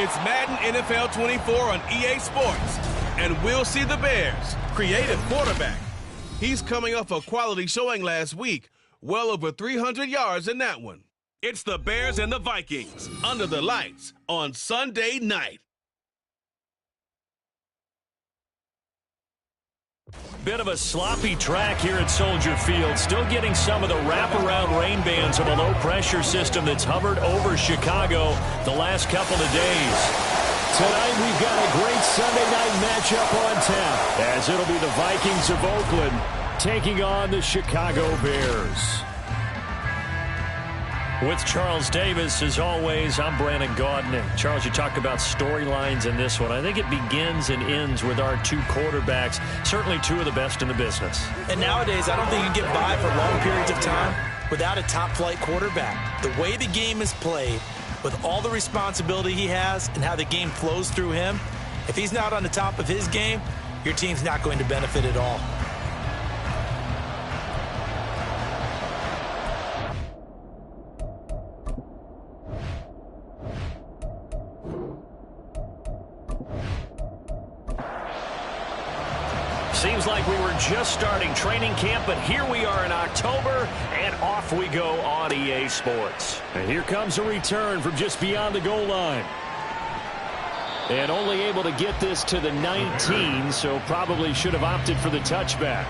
It's Madden NFL 24 on EA Sports, and we'll see the Bears' creative quarterback. He's coming off a quality showing last week, well over 300 yards in that one. It's the Bears and the Vikings, under the lights on Sunday night. Bit of a sloppy track here at Soldier Field. Still getting some of the wraparound rain bands of a low-pressure system that's hovered over Chicago the last couple of days. Tonight we've got a great Sunday night matchup on tap, as it'll be the Vikings of Oakland taking on the Chicago Bears. With Charles Davis, as always, I'm Brandon Gaudin. Charles, you talked about storylines in this one. I think it begins and ends with our two quarterbacks, certainly two of the best in the business. And nowadays, I don't think you can get by for long periods of time without a top-flight quarterback. The way the game is played, with all the responsibility he has and how the game flows through him, if he's not on the top of his game, your team's not going to benefit at all. Seems like we were just starting training camp, but here we are in October, and off we go on EA Sports. And here comes a return from just beyond the goal line. And only able to get this to the 19, so probably should have opted for the touchback.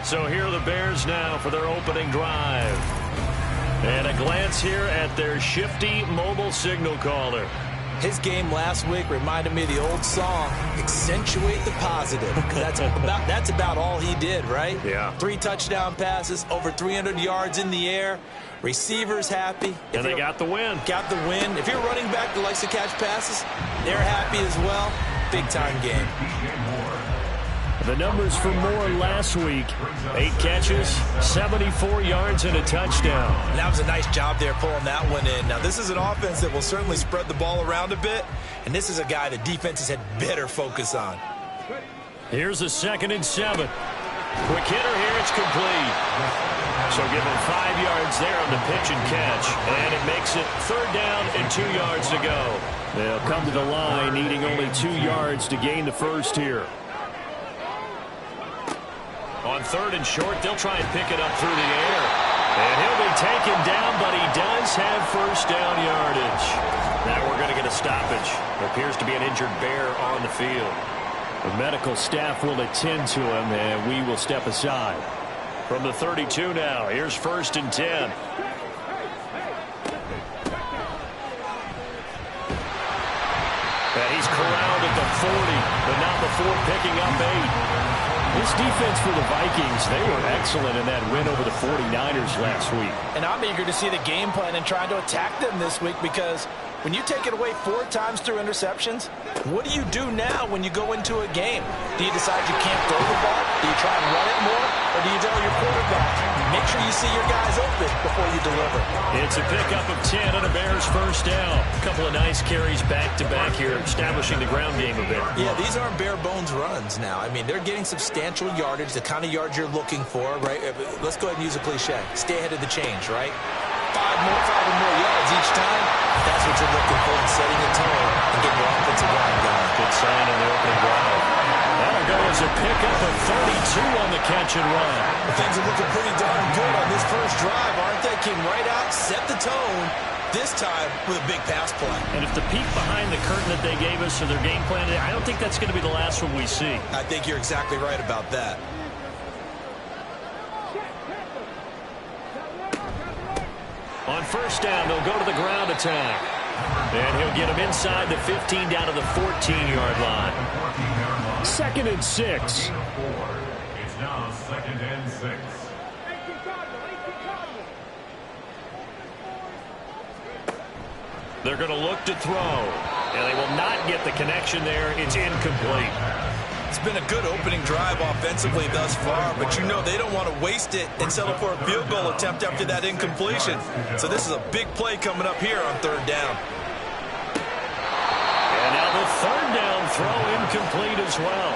So here are the Bears now for their opening drive. And a glance here at their shifty mobile signal caller. His game last week reminded me of the old song, Accentuate the Positive. That's about all he did, right? Yeah. 3 touchdown passes, over 300 yards in the air. Receivers happy. And they got the win. Got the win. If you're running back that likes to catch passes, they're happy as well. Big-time game. The numbers for Moore last week, 8 catches, 74 yards, and a touchdown. And that was a nice job there pulling that one in. Now, this is an offense that will certainly spread the ball around a bit, and this is a guy the defenses had better focus on. Here's a 2nd and 7. Quick hitter here, it's complete. So give him 5 yards there on the pitch and catch, and it makes it 3rd down and 2 yards to go. They'll come to the line, needing only 2 yards to gain the first here. On 3rd and short, they'll try and pick it up through the air. And he'll be taken down, but he does have first down yardage. Now we're going to get a stoppage. There appears to be an injured Bear on the field. The medical staff will attend to him, and we will step aside. From the 32 now, here's 1st and 10. And he's corralled at the 40, but not before picking up 8. This defense for the Vikings, they were excellent in that win over the 49ers last week. And I'm eager to see the game plan and trying to attack them this week, because when you take it away 4 times through interceptions, what do you do now when you go into a game? Do you decide you can't throw the ball? Do you try and run it more? Or do you tell your quarterback, make sure you see your guys open before you deliver? It's a pickup of 10 and a Bears first down. A couple of nice carries back-to-back here, establishing the ground game a bit. Yeah, these aren't bare-bones runs now. I mean, they're getting substantial yardage, the kind of yards you're looking for, right? Let's go ahead and use a cliche. Stay ahead of the change, right? 5 or more yards each time. That's what you're looking for in setting the tone and getting your offensive line going. Good sign on the opening drive. That'll go as a pickup of 32 on the catch and run. Things are looking pretty darn good on this first drive, aren't they? Came right out, set the tone, this time with a big pass play. And if the peek behind the curtain that they gave us of their game plan, I don't think that's going to be the last one we see. I think you're exactly right about that. On first down, they'll go to the ground attack. And he'll get him inside the 15 down to the 14-yard line. 2nd and 6. It's now 2nd and 6. They're going to look to throw. And they will not get the connection there. It's incomplete. It's been a good opening drive offensively thus far, but you know they don't want to waste it and settle for a field goal attempt after that incompletion. So this is a big play coming up here on 3rd down. And now the 3rd down throw incomplete as well.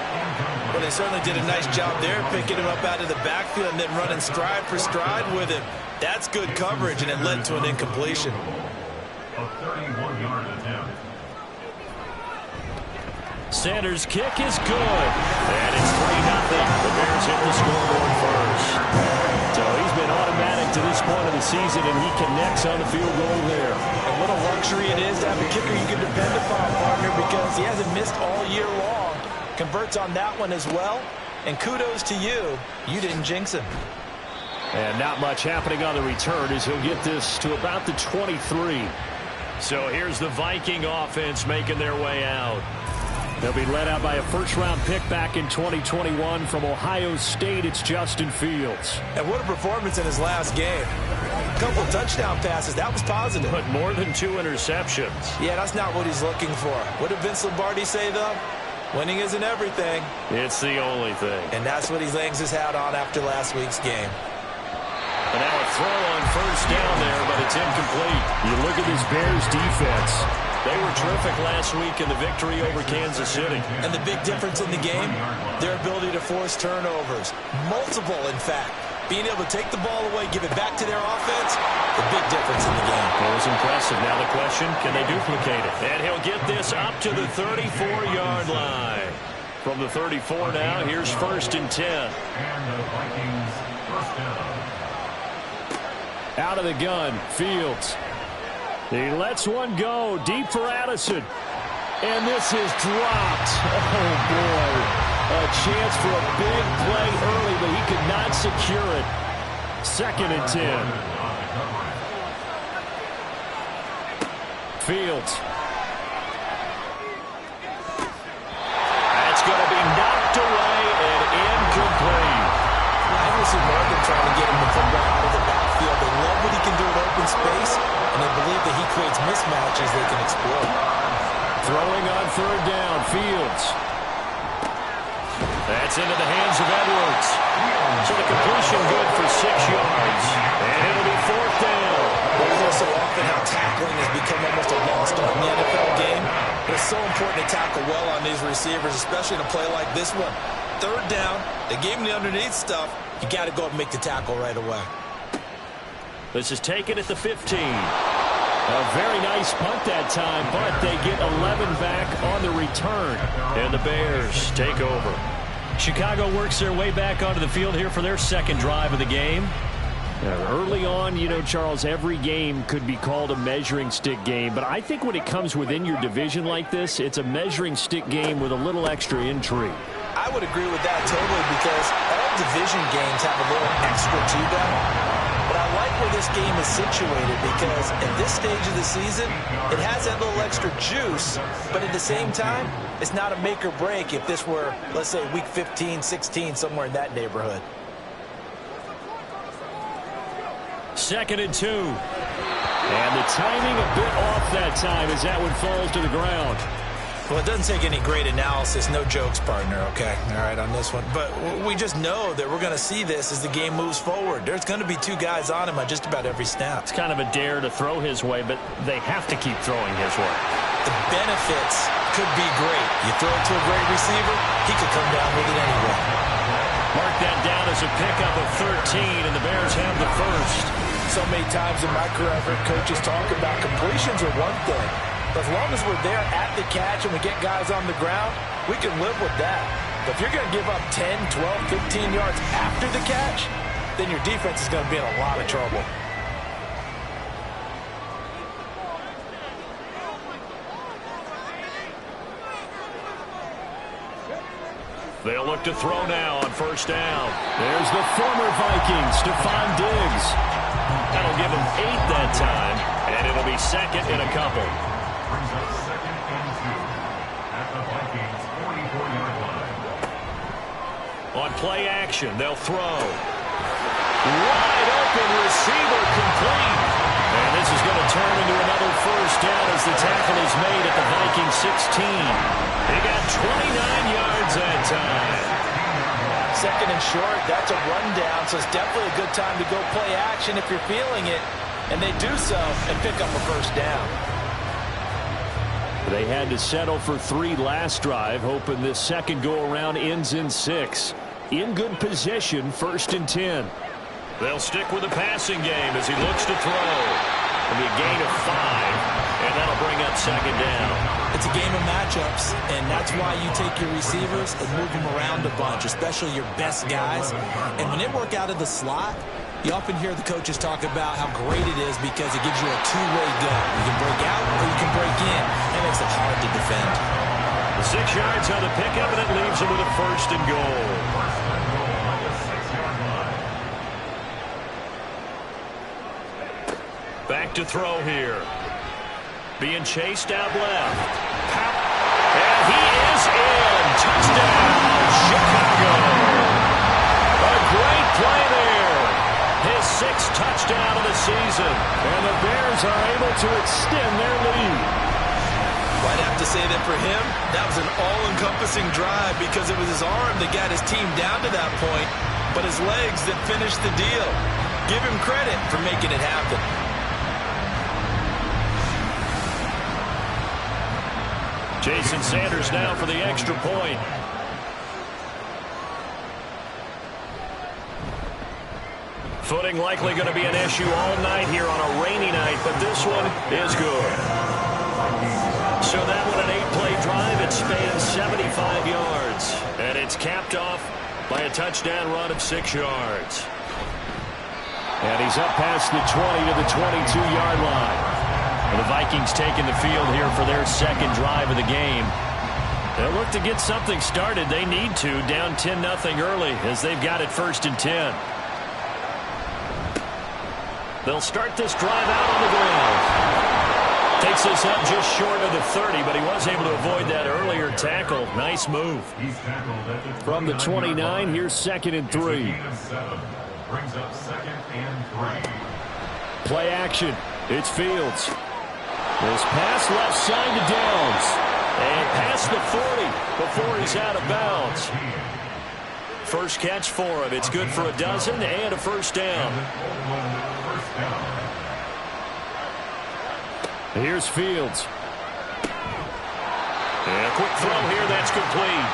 Well, they certainly did a nice job there, picking him up out of the backfield and then running stride for stride with him. That's good coverage, and it led to an incompletion. A 31-yard attempt. Sanders' kick is good. And it's 3-0. The Bears hit the scoreboard first. So he's been automatic to this point of the season, and he connects on the field goal there. And what a luxury it is to have a kicker you can depend upon, partner, because he hasn't missed all year long. Converts on that one as well. And kudos to you. You didn't jinx him. And not much happening on the return as he'll get this to about the 23. So here's the Viking offense making their way out. They'll be led out by a first-round pick back in 2021 from Ohio State. It's Justin Fields. And what a performance in his last game. A couple touchdown passes. That was positive. But more than 2 interceptions. Yeah, that's not what he's looking for. What did Vince Lombardi say, though? Winning isn't everything. It's the only thing. And that's what he hangs his hat on after last week's game. And now a throw on first down there, but it's incomplete. You look at this Bears defense. They were terrific last week in the victory over Kansas City. And the big difference in the game, their ability to force turnovers. Multiple, in fact. Being able to take the ball away, give it back to their offense, the big difference in the game. It was impressive. Now the question, can they duplicate it? And he'll get this up to the 34-yard line. From the 34 now, here's 1st and 10. And the Vikings first down. Out of the gun, Fields. He lets one go deep for Addison. And this is dropped. Oh, boy. A chance for a big play early, but he could not secure it. 2nd and 10. Fields. That's going to be knocked away and incomplete. I don't see Morgan trying to get him the football out of the backfield. They love what he can do in open space, and they believe that he creates mismatches they can exploit. Throwing on 3rd down, Fields. That's into the hands of Edwards. So the completion good for 6 yards. And it'll be 4th down. We know so often how tackling has become almost a lost art in the NFL game. But it's so important to tackle well on these receivers, especially in a play like this one. 3rd down, they gave him the underneath stuff. You got to go and make the tackle right away. This is taken at the 15. A very nice punt that time, but they get 11 back on the return. And the Bears take over. Chicago works their way back onto the field here for their 2nd drive of the game. Early on, you know, Charles, every game could be called a measuring stick game. But I think when it comes within your division like this, it's a measuring stick game with a little extra intrigue. I would agree with that totally because all division games have a little extra to them. But I like where this game is situated because at this stage of the season, it has that little extra juice. But at the same time, it's not a make or break if this were, let's say, week 15, 16, somewhere in that neighborhood. 2nd and 2. And the timing a bit off that time as that one falls to the ground. Well, it doesn't take any great analysis. No jokes, partner, okay? All right, on this one. But we just know that we're going to see this as the game moves forward. There's going to be 2 guys on him on just about every snap. It's kind of a dare to throw his way, but they have to keep throwing his way. The benefits could be great. You throw it to a great receiver, he could come down with it anyway. Mark that down as a pickup of 13, and the Bears have the 1st. So many times in my career, I've heard coaches talk about completions are one thing. But as long as we're there at the catch and we get guys on the ground, we can live with that. But if you're going to give up 10, 12, 15 yards after the catch, then your defense is going to be in a lot of trouble. They'll look to throw now on 1st down. There's the former Viking, Stephon Diggs. That'll give him 8 that time, and it'll be 2nd in a couple. Brings up 2nd and 2 at the Vikings 44-yard line. On play action, they'll throw. Wide open receiver complete. And this is going to turn into another 1st down as the tackle is made at the Vikings 16. They got 29 yards that time. 2nd and short, that's a rundown, so it's definitely a good time to go play action if you're feeling it. And they do so and pick up a 1st down. They had to settle for 3 last drive, hoping this 2nd go-around ends in 6. In good position, 1st and 10. They'll stick with the passing game as he looks to throw. It'll be a gain of 5, and that'll bring up 2nd down. It's It's a game of matchups, and that's why you take your receivers and move them around a bunch, especially your best guys. And when they work out of the slot, you often hear the coaches talk about how great it is because it gives you a two-way go. You can break out or you can break in. That makes it hard to defend. 6 yards on the pickup, and it leaves them with a 1st and goal. Back to throw here. Being chased out left. And he is in. Touchdown, Chicago. A great play there. His 6th touchdown of the season. And the Bears are able to extend their lead. Well, I'd have to say that for him, that was an all-encompassing drive because it was his arm that got his team down to that point, but his legs that finished the deal. Give him credit for making it happen. Jason Sanders now for the extra point. Footing likely going to be an issue all night here on a rainy night, but this one is good. So that one, an 8-play drive. It spans 75 yards. And it's capped off by a touchdown run of 6 yards. And he's up past the 20 to the 22-yard line. And the Vikings taking the field here for their 2nd drive of the game. They'll look to get something started. They need to, down 10-0 early as they've got it 1st and 10. They'll start this drive out on the ground. Takes this up just short of the 30, but he was able to avoid that earlier tackle. Nice move. From the 29, here's 2nd and 3. Brings up 2nd and 3. Play action. It's Fields. This pass left side to Downs. And past the 40 before he's out of bounds. First catch for him. It's good for a dozen and a 1st down. Here's Fields. And a quick throw here. That's complete.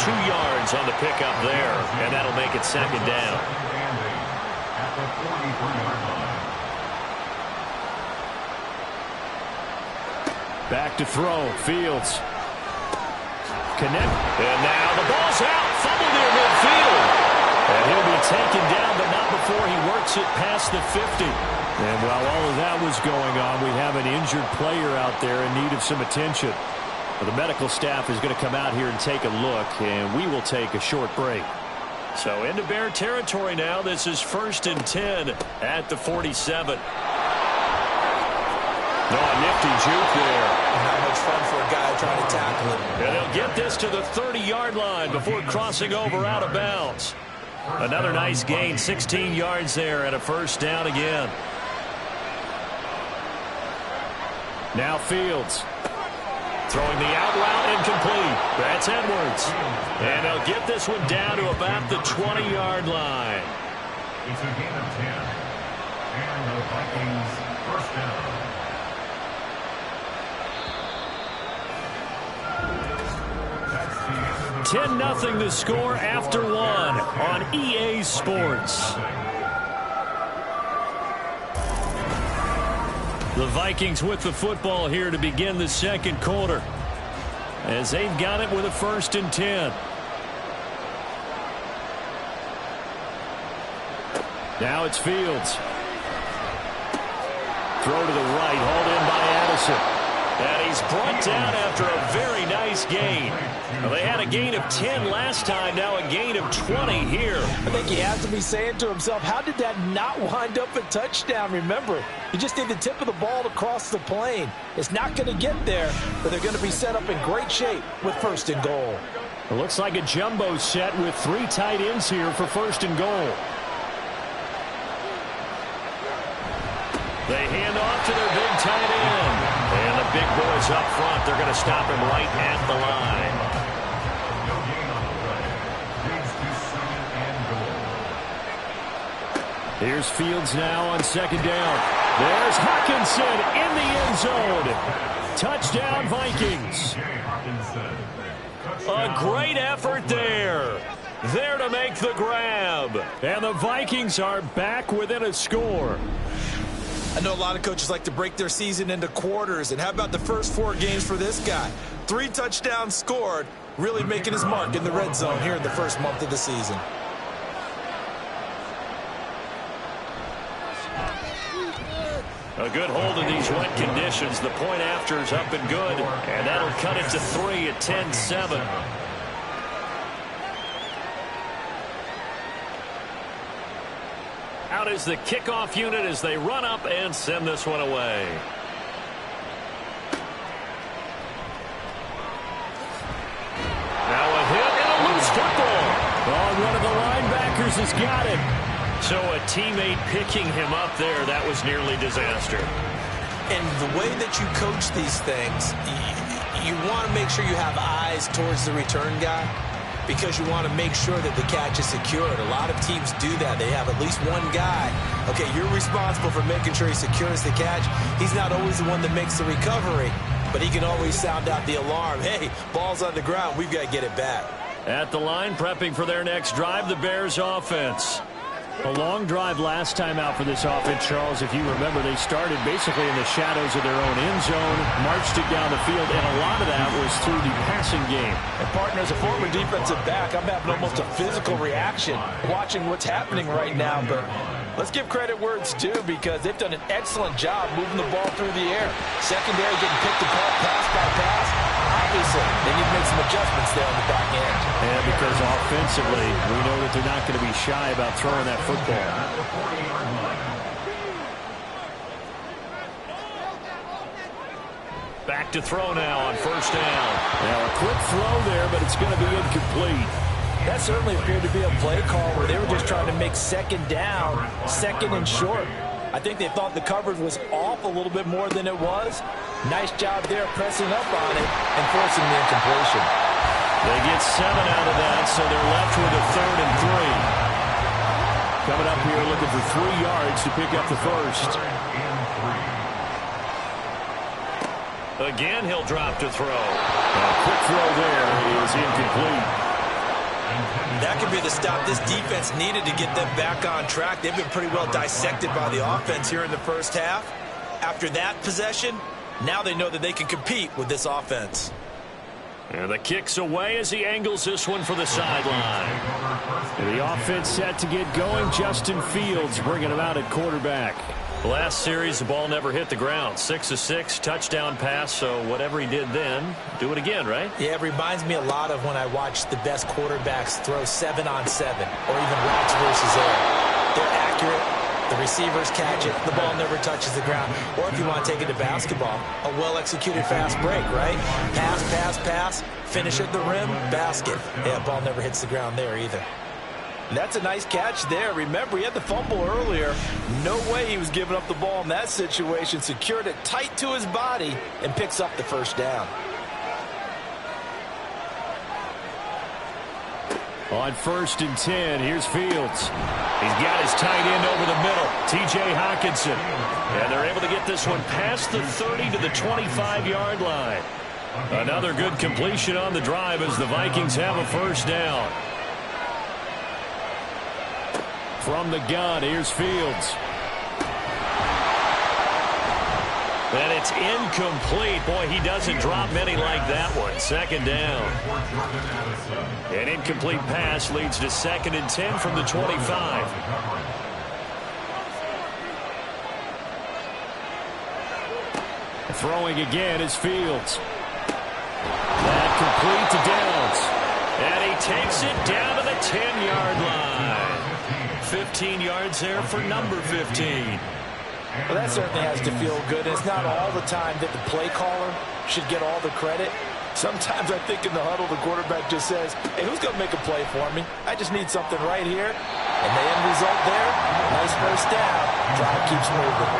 2 yards on the pickup there. And that'll make it 2nd down. At the 43-yard line. Back to throw. Fields. Connect. And now the ball's out. Fumble near midfield. And he'll be taken down, but not before he works it past the 50. And while all of that was going on, we have an injured player out there in need of some attention. Well, the medical staff is going to come out here and take a look, and we will take a short break. So into Bear territory now. This is 1st and 10 at the 47. No, a nifty juke there. Not much fun for a guy trying to tackle him. And they'll get this to the 30-yard line before crossing over out of bounds. Another nice gain, 16 yards there and a 1st down again. Now Fields. Throwing the out route incomplete. That's Edwards. And they'll get this one down to about the 20-yard line. It's a gain of 10. And the Vikings 1st down. 10-0 the score after 1 on EA Sports. The Vikings with the football here to begin the 2nd quarter, as they've got it with a 1st and 10. Now it's Fields. Throw to the right, hauled in by Addison. And he's brought down after a very nice gain. Well, they had a gain of 10 last time, now a gain of 20 here. I think he has to be saying to himself, how did that not wind up a touchdown? Remember, you just need the tip of the ball to cross the plane. It's not going to get there, but they're going to be set up in great shape with 1st and goal. It looks like a jumbo set with 3 tight ends here for 1st and goal. They hand off to their big tight end. And the big boys up front, they're going to stop him right at the line. No gain on the play. Leads to 2nd and goal. Here's Fields now on 2nd down. There's Hockenson in the end zone. Touchdown, Vikings. A great effort there. There to make the grab. And the Vikings are back within a score. I know a lot of coaches like to break their season into quarters, and how about the first 4 games for this guy? 3 touchdowns scored, really making his mark in the red zone here in the first month of the season. A good hold in these wet conditions. The point after is up and good, and that'll cut it to 3 at 10-7. Out is the kickoff unit as they run up and send this one away. Now a hit and a loose football. Oh, one of the linebackers has got it. So a teammate picking him up there, that was nearly disaster. And the way that you coach these things, you want to make sure you have eyes towards the return guy, because you want to make sure that the catch is secured. A lot of teams do that. They have at least one guy. Okay, you're responsible for making sure he secures the catch. He's not always the one that makes the recovery, but he can always sound out the alarm. Hey, ball's on the ground. We've got to get it back. At the line, prepping for their next drive, the Bears offense. A long drive last time out for this offense, Charles. If you remember, they started basically in the shadows of their own end zone, marched it down the field, and a lot of that was through the passing game. And, partner, as a former defensive back, I'm having almost a physical reaction watching what's happening right now. But let's give credit where it's due, because they've done an excellent job moving the ball through the air. Secondary getting picked apart pass by pass. Obviously, they need to make some adjustments there on the back end. And because offensively, we know that they're not going to be shy about throwing that football. Back to throw now on first down. Now a quick throw there, but it's going to be incomplete. That certainly appeared to be a play call where they were just trying to make second down, second and short. I think they thought the coverage was off a little bit more than it was. Nice job there pressing up on it and forcing the incompletion. They get 7 out of that, so they're left with a 3rd and 3. Coming up here looking for 3 yards to pick up the first. Again, he'll drop to throw. A quick throw there is incomplete. That could be the stop this defense needed to get them back on track. They've been pretty well dissected by the offense here in the first half. After that possession, now they know that they can compete with this offense. And the kick's away as he angles this one for the sideline. The offense set to get going. Justin Fields bringing him out at quarterback. Last series, the ball never hit the ground. 6 of 6, touchdown pass, so whatever he did then, do it again, right? Yeah, it reminds me a lot of when I watch the best quarterbacks throw 7-on-7 or even routes versus air. They're accurate. The receivers catch it. The ball never touches the ground. Or if you want to take it to basketball, a well-executed fast break, right? Pass, pass, pass, finish at the rim, basket. Yeah, ball never hits the ground there either. That's a nice catch there. Remember, he had the fumble earlier. No way he was giving up the ball in that situation. Secured it tight to his body and picks up the first down. On 1st and 10, here's Fields. He's got his tight end over the middle, T.J. Hockenson. And they're able to get this one past the 30 to the 25-yard line. Another good completion on the drive as the Vikings have a first down. From the gun, here's Fields. And it's incomplete. Boy, he doesn't drop many like that one. 2nd down. An incomplete pass leads to 2nd and 10 from the 25. Throwing again is Fields. That complete to Downs. And he takes it down to the 10-yard line. 15 yards there for number 15. Well, that certainly has to feel good. It's not all the time that the play caller should get all the credit. Sometimes I think in the huddle, the quarterback just says, hey, who's going to make a play for me? I just need something right here. And the end result there, nice first down. Drive keeps moving.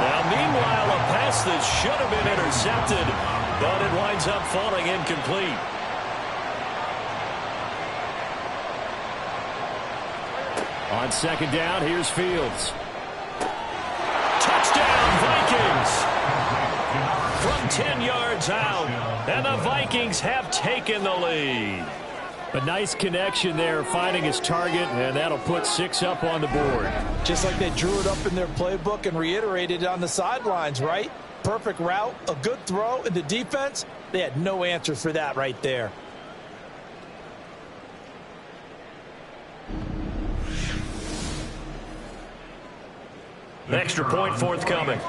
Now, meanwhile, a pass that should have been intercepted, but it winds up falling incomplete. On 2nd down, here's Fields. Touchdown, Vikings! From 10 yards out, and the Vikings have taken the lead. A nice connection there, finding his target, and that'll put 6 up on the board. Just like they drew it up in their playbook and reiterated it on the sidelines, right? Perfect route, a good throw, and the defense, they had no answer for that right there. Extra point forthcoming.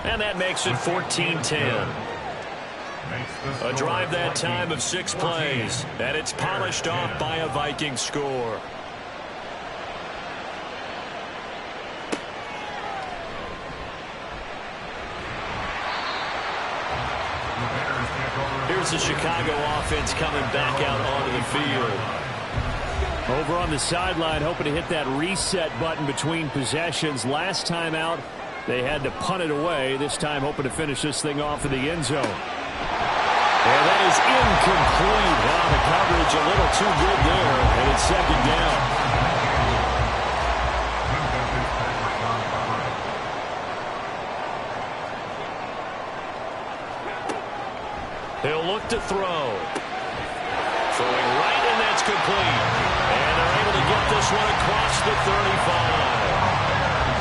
And that makes it 14-10. A drive that time of 6 plays, and it's polished off by a Vikings score. Here's the Chicago offense coming back out onto the field. Over on the sideline, hoping to hit that reset button between possessions. Last time out, they had to punt it away. This time, hoping to finish this thing off in the end zone. And that is incomplete. Wow, the coverage a little too good there, and it's second down. He'll look to throw. Throwing right, and that's complete. And they're able to get this one across the 35.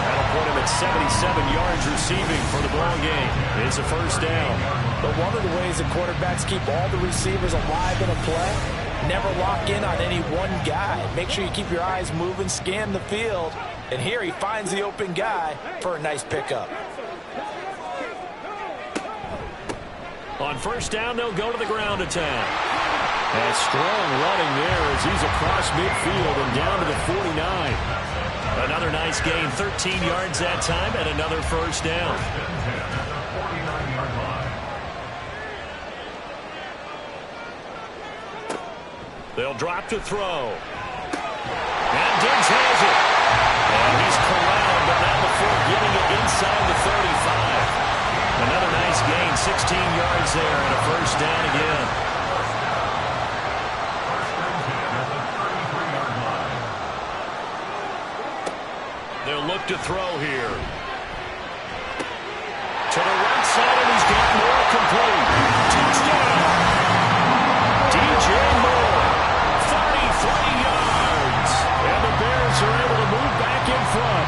That'll put him at 77 yards receiving for the ball game. It's a first down. But one of the ways that quarterbacks keep all the receivers alive in a play, never lock in on any one guy. Make sure you keep your eyes moving, scan the field. And here he finds the open guy for a nice pickup. On first down, they'll go to the ground attack. And strong running there as he's across midfield and down to the 49. Another nice gain, 13 yards that time, and another first down. They'll drop to throw. And Diggs has it. And he's corralled, but not before getting it inside the 35. Another nice gain, 16 yards there, and a first down again. They'll look to throw here. To the right side, and he's got more complete. Touchdown! DJ Moore, 33 yards. And the Bears are able to move back in front.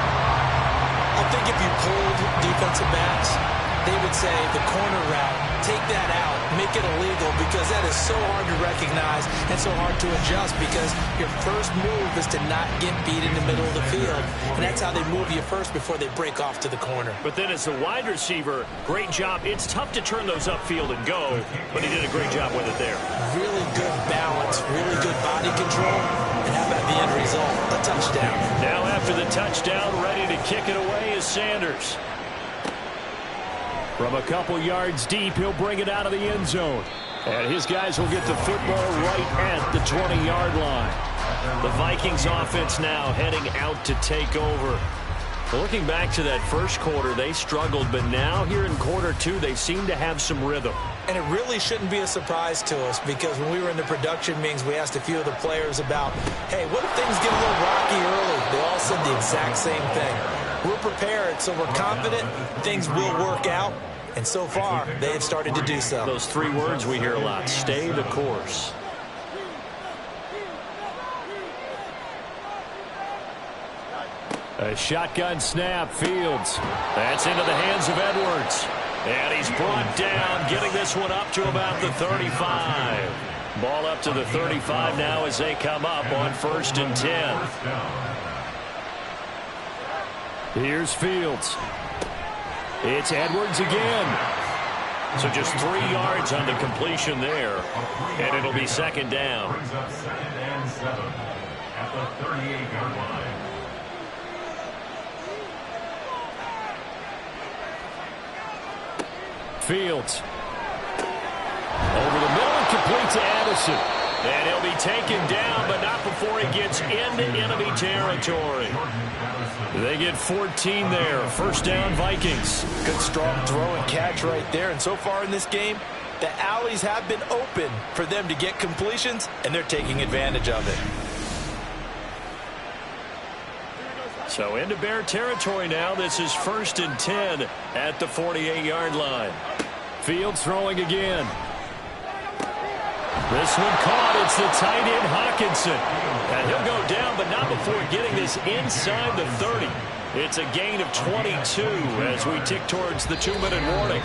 I think if you pulled defensive backs, they would say the corner route, take that out, make it illegal, because that is so hard to recognize and so hard to adjust, because your first move is to not get beat in the middle of the field, and that's how they move you first before they break off to the corner. But then as a wide receiver, great job. It's tough to turn those upfield and go, but he did a great job with it there. Really good balance, really good body control, and how about the end result? A touchdown. Now after the touchdown, ready to kick it away is Sanders. From a couple yards deep, he'll bring it out of the end zone. And his guys will get the football right at the 20-yard line. The Vikings offense now heading out to take over. Looking back to that first quarter, they struggled, but now here in quarter 2, they seem to have some rhythm. And it really shouldn't be a surprise to us, because when we were in the production meetings, we asked a few of the players about, hey, what if things get a little rocky early? They all said the exact same thing. We're prepared, so we're confident things will work out. And so far, they have started to do so. Those 3 words we hear a lot: stay the course. A shotgun snap, Fields. That's into the hands of Edwards. And he's brought down, getting this one up to about the 35. Ball up to the 35 now as they come up on 1st and 10. Here's Fields. It's Edwards again. So just 3 yards on the completion there. And it'll be second down. Brings up 2nd and 7 at the 38-yard line. Fields. Over the middle and complete to Addison. And he'll be taken down, but not before he gets into enemy territory. They get 14 there. First down, Vikings. Good strong throw and catch right there. And so far in this game, the alleys have been open for them to get completions, and they're taking advantage of it. So into Bear territory now. This is 1st and 10 at the 48-yard line. Fields throwing again. This one caught. It's the tight end, Hockenson. And he'll go down, but not before getting this inside the 30. It's a gain of 22 as we tick towards the 2-minute warning.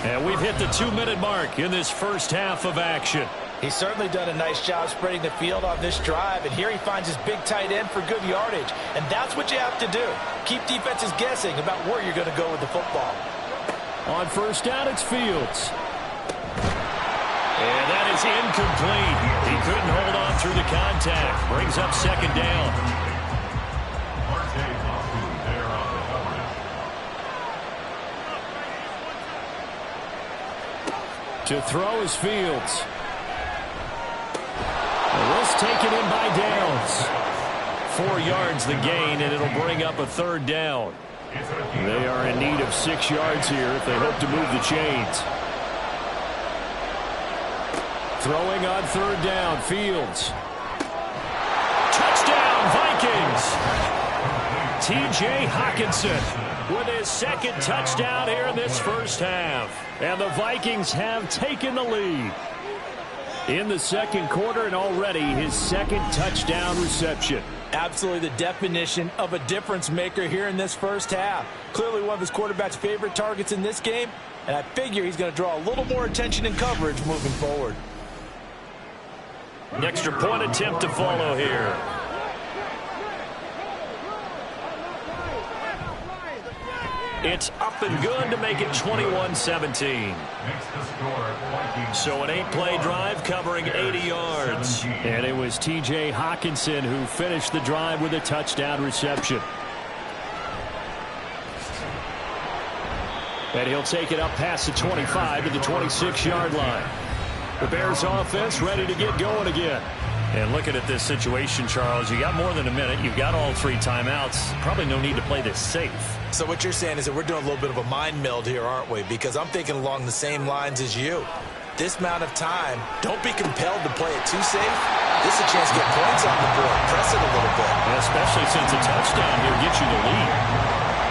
And we've hit the 2-minute mark in this first half of action. He's certainly done a nice job spreading the field on this drive, and here he finds his big tight end for good yardage. And that's what you have to do. Keep defenses guessing about where you're going to go with the football. On first down, it's Fields. And that is incomplete. He couldn't hold on through the contact. Brings up second down. To throw is Fields. This taken in by Downs. 4 yards the gain, and it'll bring up a third down. They are in need of 6 yards here if they hope to move the chains. Throwing on third down, Fields. Touchdown, Vikings! T.J. Hockenson with his second touchdown here in this first half. And the Vikings have taken the lead in the second quarter, and already his second touchdown reception. Absolutely the definition of a difference maker here in this first half. Clearly one of his quarterback's favorite targets in this game, and I figure he's going to draw a little more attention and coverage moving forward. An extra point attempt to follow here. It's up and good to make it 21-17. So an 8-play drive covering 80 yards. And it was T.J. Hockenson who finished the drive with a touchdown reception. And he'll take it up past the 25 to the 26-yard line. The Bears offense ready to get going again. And looking at this situation, Charles, you got more than a minute. You've got all 3 timeouts. Probably no need to play this safe. So what you're saying is that we're doing a little bit of a mind meld here, aren't we? Because I'm thinking along the same lines as you. This amount of time, don't be compelled to play it too safe. This is a chance to get points on the board. Press it a little bit. And especially since a touchdown here gets you the lead.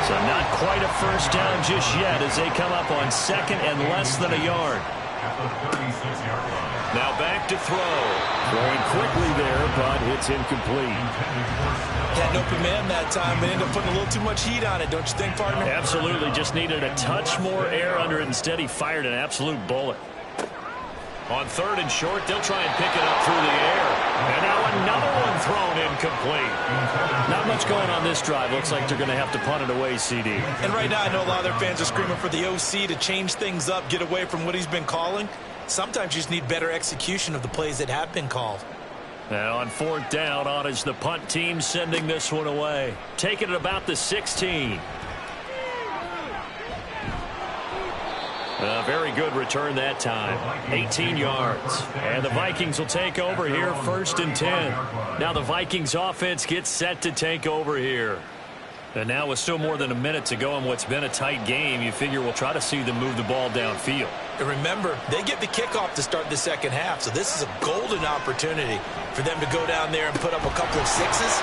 So not quite a first down just yet as they come up on second and less than a yard. Now back to throw. Throwing quickly there, but it's incomplete. Had no command that time, but ended up putting a little too much heat on it, don't you think, partner? Absolutely. Just needed a touch more air under it. Instead, he fired an absolute bullet. On third and short, they'll try and pick it up through the air. And now another one thrown incomplete. Not much going on this drive. Looks like they're going to have to punt it away, CD. And right now, I know a lot of their fans are screaming for the OC to change things up, get away from what he's been calling. Sometimes you just need better execution of the plays that have been called. Now on fourth down, on is the punt team sending this one away. Taking it about the 16. A very good return that time. 18 yards. And the Vikings will take over here first and 10. Now the Vikings offense gets set to take over here. And now with still more than a minute to go in what's been a tight game, you figure we'll try to see them move the ball downfield. And remember, they get the kickoff to start the second half, so this is a golden opportunity for them to go down there and put up a couple of sixes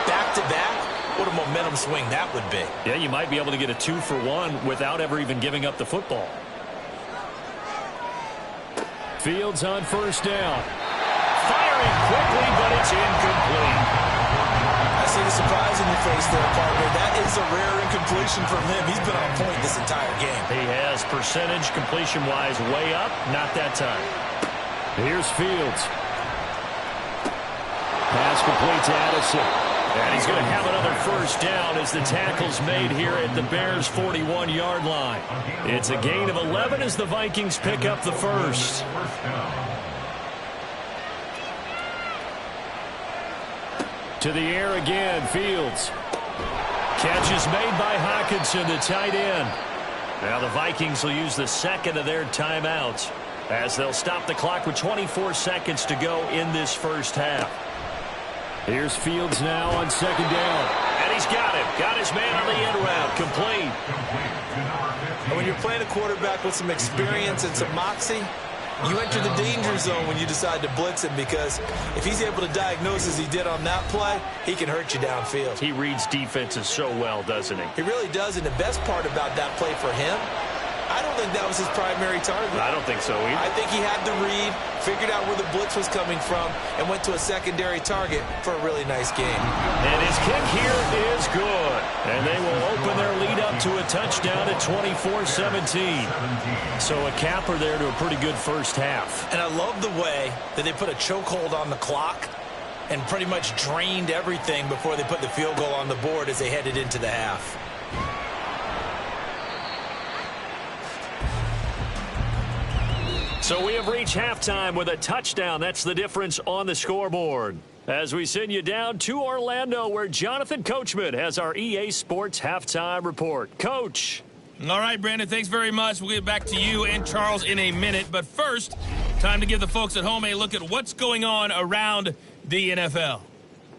back-to-back. What a momentum swing that would be. Yeah, you might be able to get a 2-for-1 without ever even giving up the football. Fields on first down. Firing quickly, but it's incomplete. I see the surprise in your face there, partner. That is a rare incompletion from him. He's been on point this entire game. He has percentage completion-wise way up. Not that time. Here's Fields. Pass complete to Addison. And he's going to have another first down as the tackle's made here at the Bears' 41-yard line. It's a gain of 11 as the Vikings pick up the first. To the air again, Fields. Catch is made by Hockenson, the tight end. Now the Vikings will use the second of their timeouts as they'll stop the clock with 24 seconds to go in this first half. Here's Fields now on second down. And he's got him. Got his man on the end route. Complete. And when you're playing a quarterback with some experience and some moxie, you enter the danger zone when you decide to blitz him, because if he's able to diagnose as he did on that play, he can hurt you downfield. He reads defenses so well, doesn't he? He really does, and the best part about that play for him, I don't think that was his primary target. I don't think so either. I think he had the read, figured out where the blitz was coming from, and went to a secondary target for a really nice game. And his kick here is good. And they will open their lead up to a touchdown at 24-17. So a capper there to a pretty good first half. And I love the way that they put a chokehold on the clock and pretty much drained everything before they put the field goal on the board as they headed into the half. So we have reached halftime with a touchdown. That's the difference on the scoreboard. As we send you down to Orlando, where Jonathan Coachman has our EA Sports Halftime Report. Coach. All right, Brandon, thanks very much. We'll get back to you and Charles in a minute. But first, time to give the folks at home a look at what's going on around the NFL.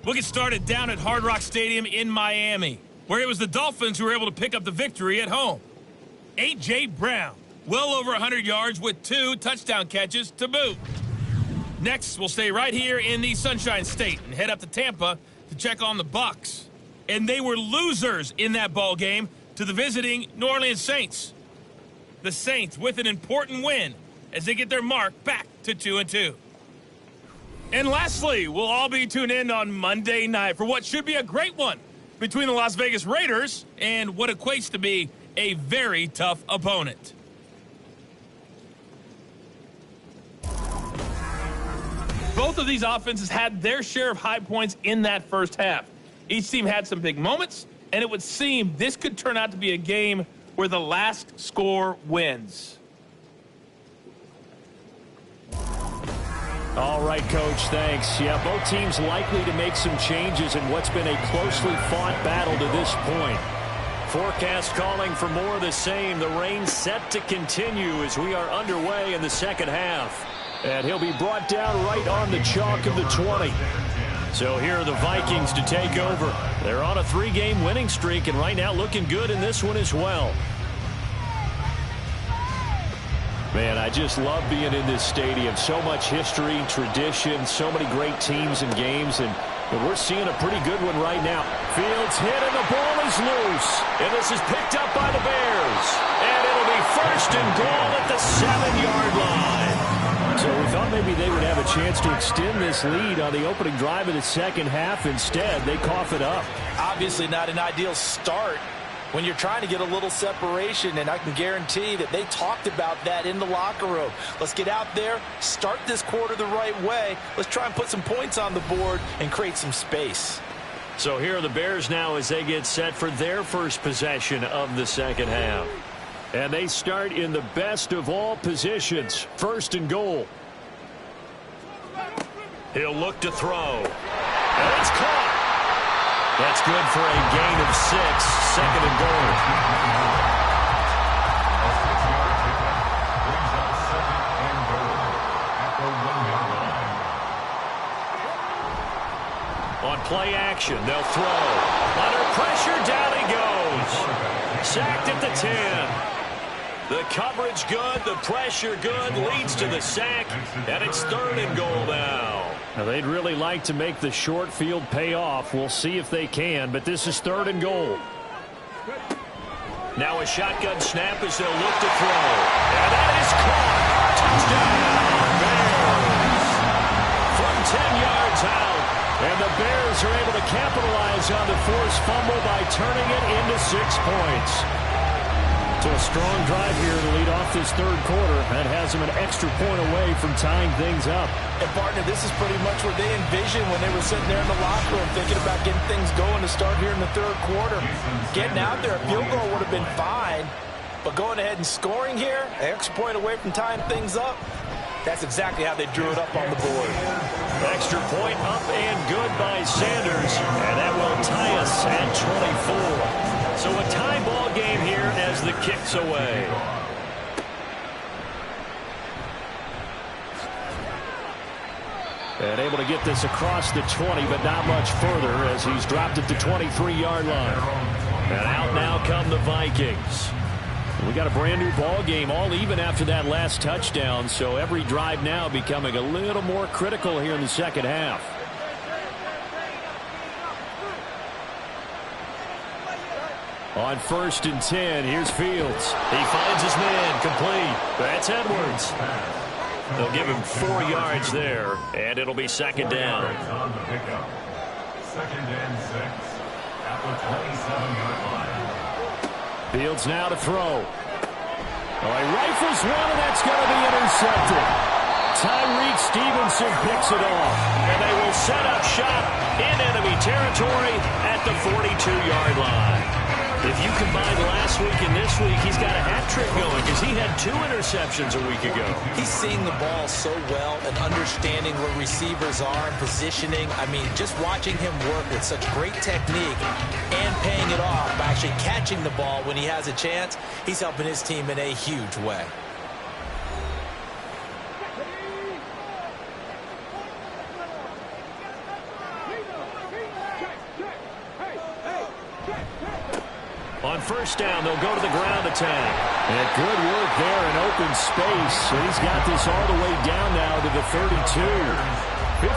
We'll get started down at Hard Rock Stadium in Miami, where it was the Dolphins who were able to pick up the victory at home. A.J. Brown, well over 100 yards with 2 touchdown catches to boot. Next, we'll stay right here in the Sunshine State and head up to Tampa to check on the Bucs. And they were losers in that ball game to the visiting New Orleans Saints. The Saints with an important win as they get their mark back to 2-2. And lastly, we'll all be tuned in on Monday night for what should be a great one between the Las Vegas Raiders and what equates to be a very tough opponent. Both of these offenses had their share of high points in that first half. Each team had some big moments, and it would seem this could turn out to be a game where the last score wins. All right, Coach, thanks. Yeah, both teams likely to make some changes in what's been a closely fought battle to this point. Forecast calling for more of the same. The rain set to continue as we are underway in the second half. And he'll be brought down right on the chalk of the 20. So here are the Vikings to take over. They're on a 3-game winning streak and right now looking good in this one as well. Man, I just love being in this stadium. So much history, tradition, so many great teams and games, and we're seeing a pretty good one right now. Fields hit and the ball is loose. And this is picked up by the Bears. And it'll be first and goal at the 7-yard line. So we thought maybe they would have a chance to extend this lead on the opening drive of the second half. Instead, they cough it up. Obviously not an ideal start when you're trying to get a little separation, and I can guarantee that they talked about that in the locker room. Let's get out there, start this quarter the right way. Let's try and put some points on the board and create some space. So here are the Bears now as they get set for their first possession of the second half. And they start in the best of all positions, first and goal. He'll look to throw. And it's caught. That's good for a gain of 6, second and goal. On play action, they'll throw. Under pressure, down he goes. Sacked at the 10. The coverage good, the pressure good, leads to the sack, and it's third and goal now. Now they'd really like to make the short field pay off. We'll see if they can, but this is third and goal. Now a shotgun snap as they'll look to throw. And that is caught. Touchdown, Bears. From 10 yards out. And the Bears are able to capitalize on the forced fumble by turning it into 6 points. So a strong drive here to lead off this third quarter. That has them an extra point away from tying things up. And, partner, this is pretty much what they envisioned when they were sitting there in the locker room thinking about getting things going to start here in the third quarter. Getting out there, a field goal would have been fine. But going ahead and scoring here, an extra point away from tying things up, that's exactly how they drew it up on the board. Extra point up and good by Sanders. And that will tie us at 24. So a tie ball game here as the kick's away. And able to get this across the 20, but not much further as he's dropped at the 23-yard line. And out now come the Vikings. We got a brand new ball game, all even after that last touchdown. So every drive now becoming a little more critical here in the second half. On 1st and 10, here's Fields. He finds his man, complete. That's Edwards. They'll give him 4 yards there, and it'll be 2nd down. On the pickup. 2nd and 6 at the 27-yard line. Fields now to throw. Oh, he rifles one, and that's going to be intercepted. Tyreek Stevenson picks it off, and they will set up shop in enemy territory at the 42-yard line. If you combine last week and this week, he's got a hat trick going because he had 2 interceptions a week ago. He's seeing the ball so well and understanding where receivers are and positioning. I mean, just watching him work with such great technique and paying it off by actually catching the ball when he has a chance, he's helping his team in a huge way. On 1st down, they'll go to the ground attack. And good work there in open space. So he's got this all the way down now to the 32.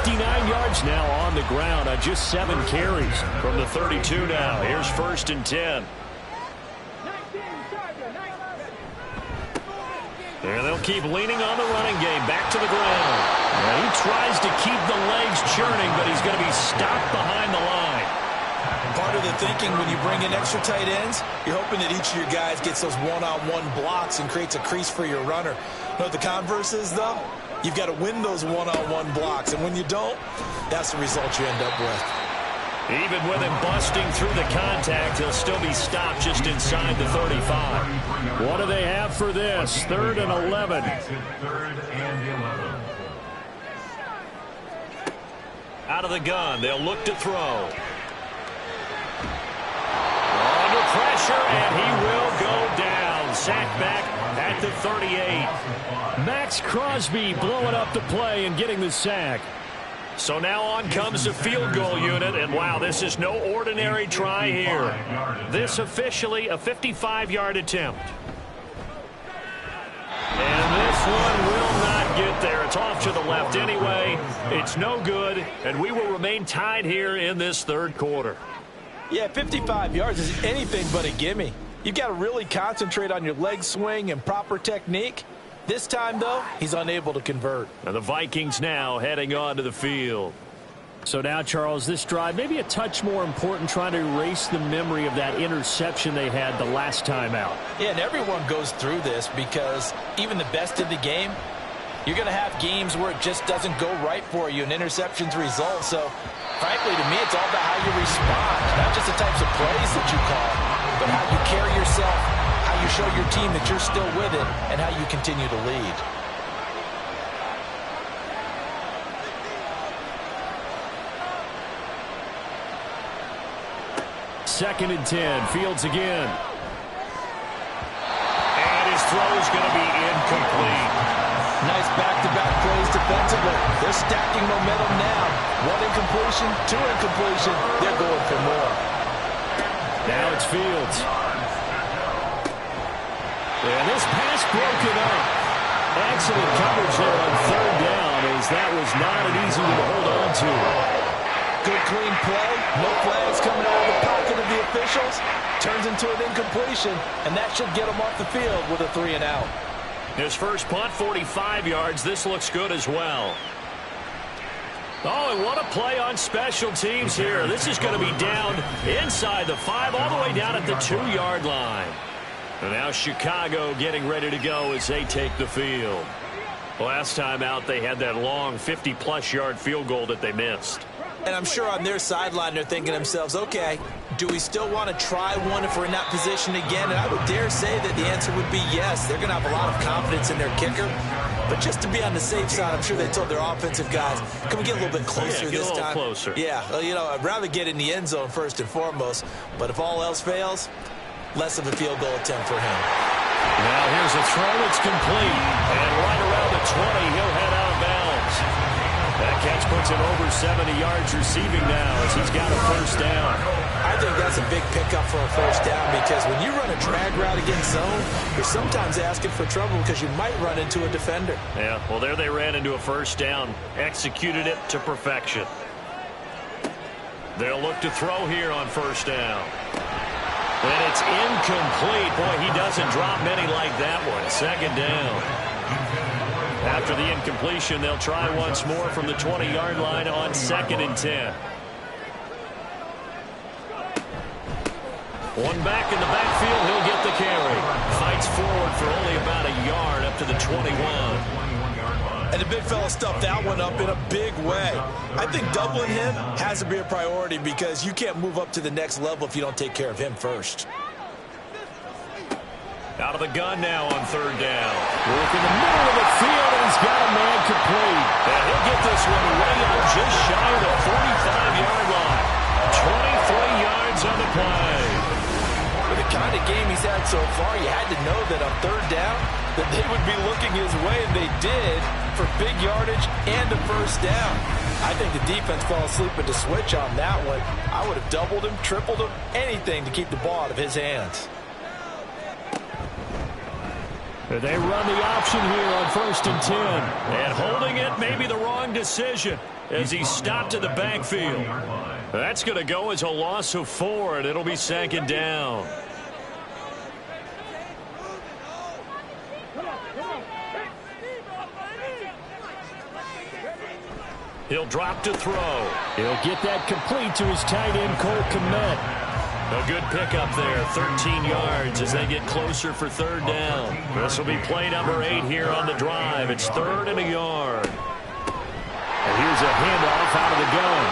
59 yards now on the ground on just 7 carries from the 32 now. Here's 1st and 10. And they'll keep leaning on the running game. Back to the ground. And he tries to keep the legs churning, but he's going to be stopped behind the line. Part of the thinking when you bring in extra tight ends, you're hoping that each of your guys gets those one-on-one blocks and creates a crease for your runner. You know what the converse is, though? You've got to win those one-on-one blocks, and when you don't, that's the result you end up with. Even with him busting through the contact, he'll still be stopped just inside the 35. What do they have for this? 3rd and 11. 3rd and 11. Out of the gun, they'll look to throw. Under pressure, and he will go down. Sacked back at the 38. Max Crosby blowing up the play and getting the sack. So now on comes the field goal unit, and wow, this is no ordinary try here. This officially a 55-yard attempt. And this one will not get there. It's off to the left anyway. It's no good, and we will remain tied here in this 3rd quarter. Yeah, 55 yards is anything but a gimme. You've got to really concentrate on your leg swing and proper technique. This time, though, he's unable to convert. And the Vikings now heading onto the field. So now, Charles, this drive maybe a touch more important, trying to erase the memory of that interception they had the last time out. Yeah, and everyone goes through this because even the best of the game, you're going to have games where it just doesn't go right for you and interceptions result. So, frankly, to me, it's all about how you respond, not just the types of plays that you call, but how you carry yourself, how you show your team that you're still with it, and how you continue to lead. Second and 10. Fields again. And his throw's going to be incomplete. Nice back-to-back plays defensively. They're stacking momentum now. 1 incompletion, 2 incompletion. They're going for more. Now it's Fields. And this pass broken up. Excellent coverage there on 3rd down, as that was not an easy one to hold on to. Good clean play. No flags coming out of the pocket of the officials. Turns into an incompletion, and that should get them off the field with a 3 and out. His first punt, 45 yards. This looks good as well. Oh, and what a play on special teams here. This is going to be down inside the 5, all the way down at the 2-yard line. And now Chicago getting ready to go as they take the field. Last time out, they had that long 50-plus yard field goal that they missed. And I'm sure on their sideline they're thinking to themselves, okay, do we still want to try one if we're in that position again? And I would dare say that the answer would be yes. They're going to have a lot of confidence in their kicker. But just to be on the safe side, I'm sure they told their offensive guys, can we get a little bit closer this time? Get a little closer. Yeah, well, you know, I'd rather get in the end zone first and foremost. But if all else fails, less of a field goal attempt for him. Now here's a throw. It's complete. And right around the 20, he'll head out of bounds. That catch puts him over 70 yards receiving now as he's got a first down. I think that's a big pickup for a first down because when you run a drag route against zone, you're sometimes asking for trouble because you might run into a defender. Yeah, well, there they ran into a first down. Executed it to perfection. They'll look to throw here on first down. And it's incomplete. Boy, he doesn't drop many like that one. Second down. After the incompletion, they'll try once more from the 20-yard line on 2nd and 10. One back in the backfield, he'll get the carry. Fights forward for only about a yard up to the 21. And the big fella stuffed that one up in a big way. I think doubling him has to be a priority because you can't move up to the next level if you don't take care of him first. Out of the gun now on 3rd down. Work in the middle of the field, and he's got a man complete. And he'll get this one way out just shy of the 45-yard line. 23 yards on the play. With the kind of game he's had so far, you had to know that on 3rd down that they would be looking his way, and they did, for big yardage and a first down. I think the defense fell asleep at the switch on that one. I would have doubled him, tripled him, anything to keep the ball out of his hands. They run the option here on 1st and 10. And holding it may be the wrong decision as he stopped in the backfield. That's going to go as a loss of 4, and it'll be 2nd down. He'll drop to throw. He'll get that complete to his tight end, Cole Kmet. A good pickup there, 13 yards as they get closer for 3rd down. This will be play number 8 here on the drive. It's 3rd and a yard. And here's a handoff out of the gun.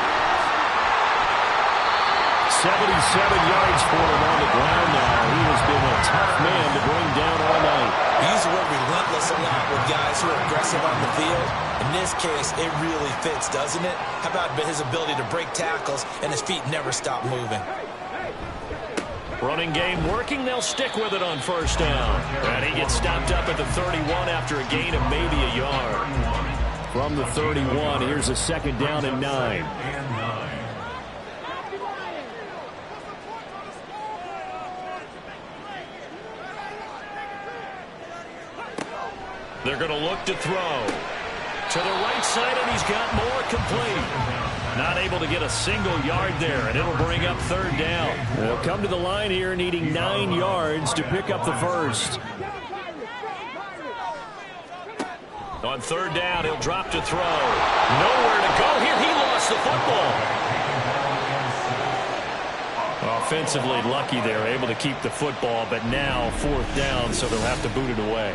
77 yards for him on the ground now. He has been a tough man to bring down all night. We use the word relentless a lot with guys who are aggressive on the field. In this case, it really fits, doesn't it? How about his ability to break tackles and his feet never stop moving? Running game working. They'll stick with it on 1st down. And he gets stopped up at the 31 after a gain of maybe a yard. From the 31, here's a 2nd down and 9. They're going to look to throw. To the right side, and he's got more complete. Not able to get a single yard there, and it'll bring up 3rd down. They'll come to the line here needing 9 yards to pick up the first. On 3rd down, he'll drop to throw. Nowhere to go here. He lost the football. Offensively lucky they're able to keep the football, but now 4th down, so they'll have to boot it away.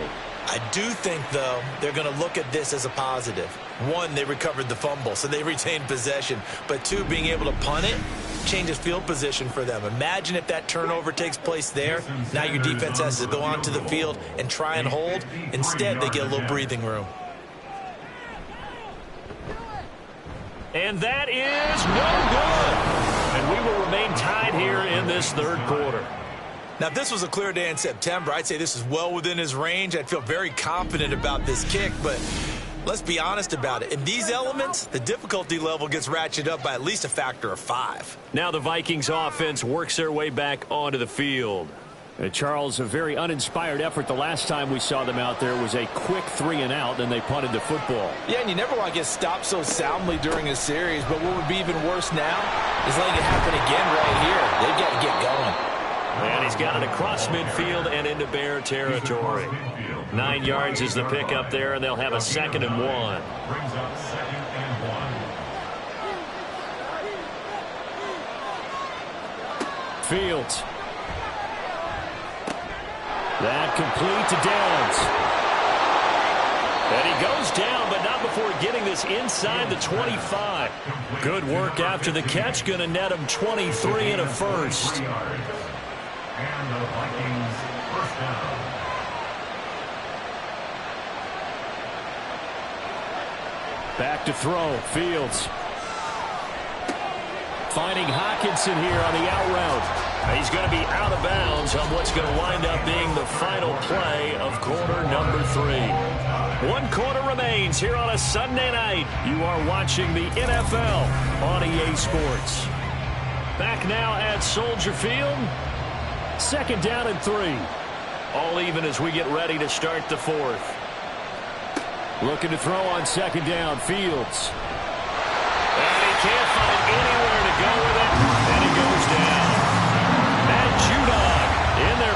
I do think, though, they're going to look at this as a positive. 1, they recovered the fumble, so they retained possession. But 2, being able to punt it changes field position for them. Imagine if that turnover takes place there. Now your defense has to go onto the field and try and hold. Instead, they get a little breathing room. And that is no good. And we will remain tied here in this 3rd quarter. Now, if this was a clear day in September, I'd say this is well within his range. I'd feel very confident about this kick, but let's be honest about it. In these elements, the difficulty level gets ratcheted up by at least a factor of 5. Now the Vikings offense works their way back onto the field. Charles, a very uninspired effort. The last time we saw them out there was a quick 3-and-out, then they punted the football. Yeah, and you never want to get stopped so soundly during a series, but what would be even worse now is letting it happen again right here. They've got to get going. And he's got it across midfield and into Bear territory. 9 yards is the pickup there, and they'll have a 2nd and 1. Brings up 2nd and 1. Fields. That complete to Downs. And he goes down, but not before getting this inside the 25. Good work after the catch. Going to net him 23 and a first. And the Vikings first down. Back to throw. Fields. Finding Hockenson here on the out route. He's going to be out of bounds on what's going to wind up being the final play of quarter number 3. 1 quarter remains here on a Sunday night. You are watching the NFL on EA Sports. Back now at Soldier Field. 2nd down and 3. All even as we get ready to start the 4th. Looking to throw on 2nd down. Fields. And he can't find anywhere to go with it. And he goes down. Matt Judon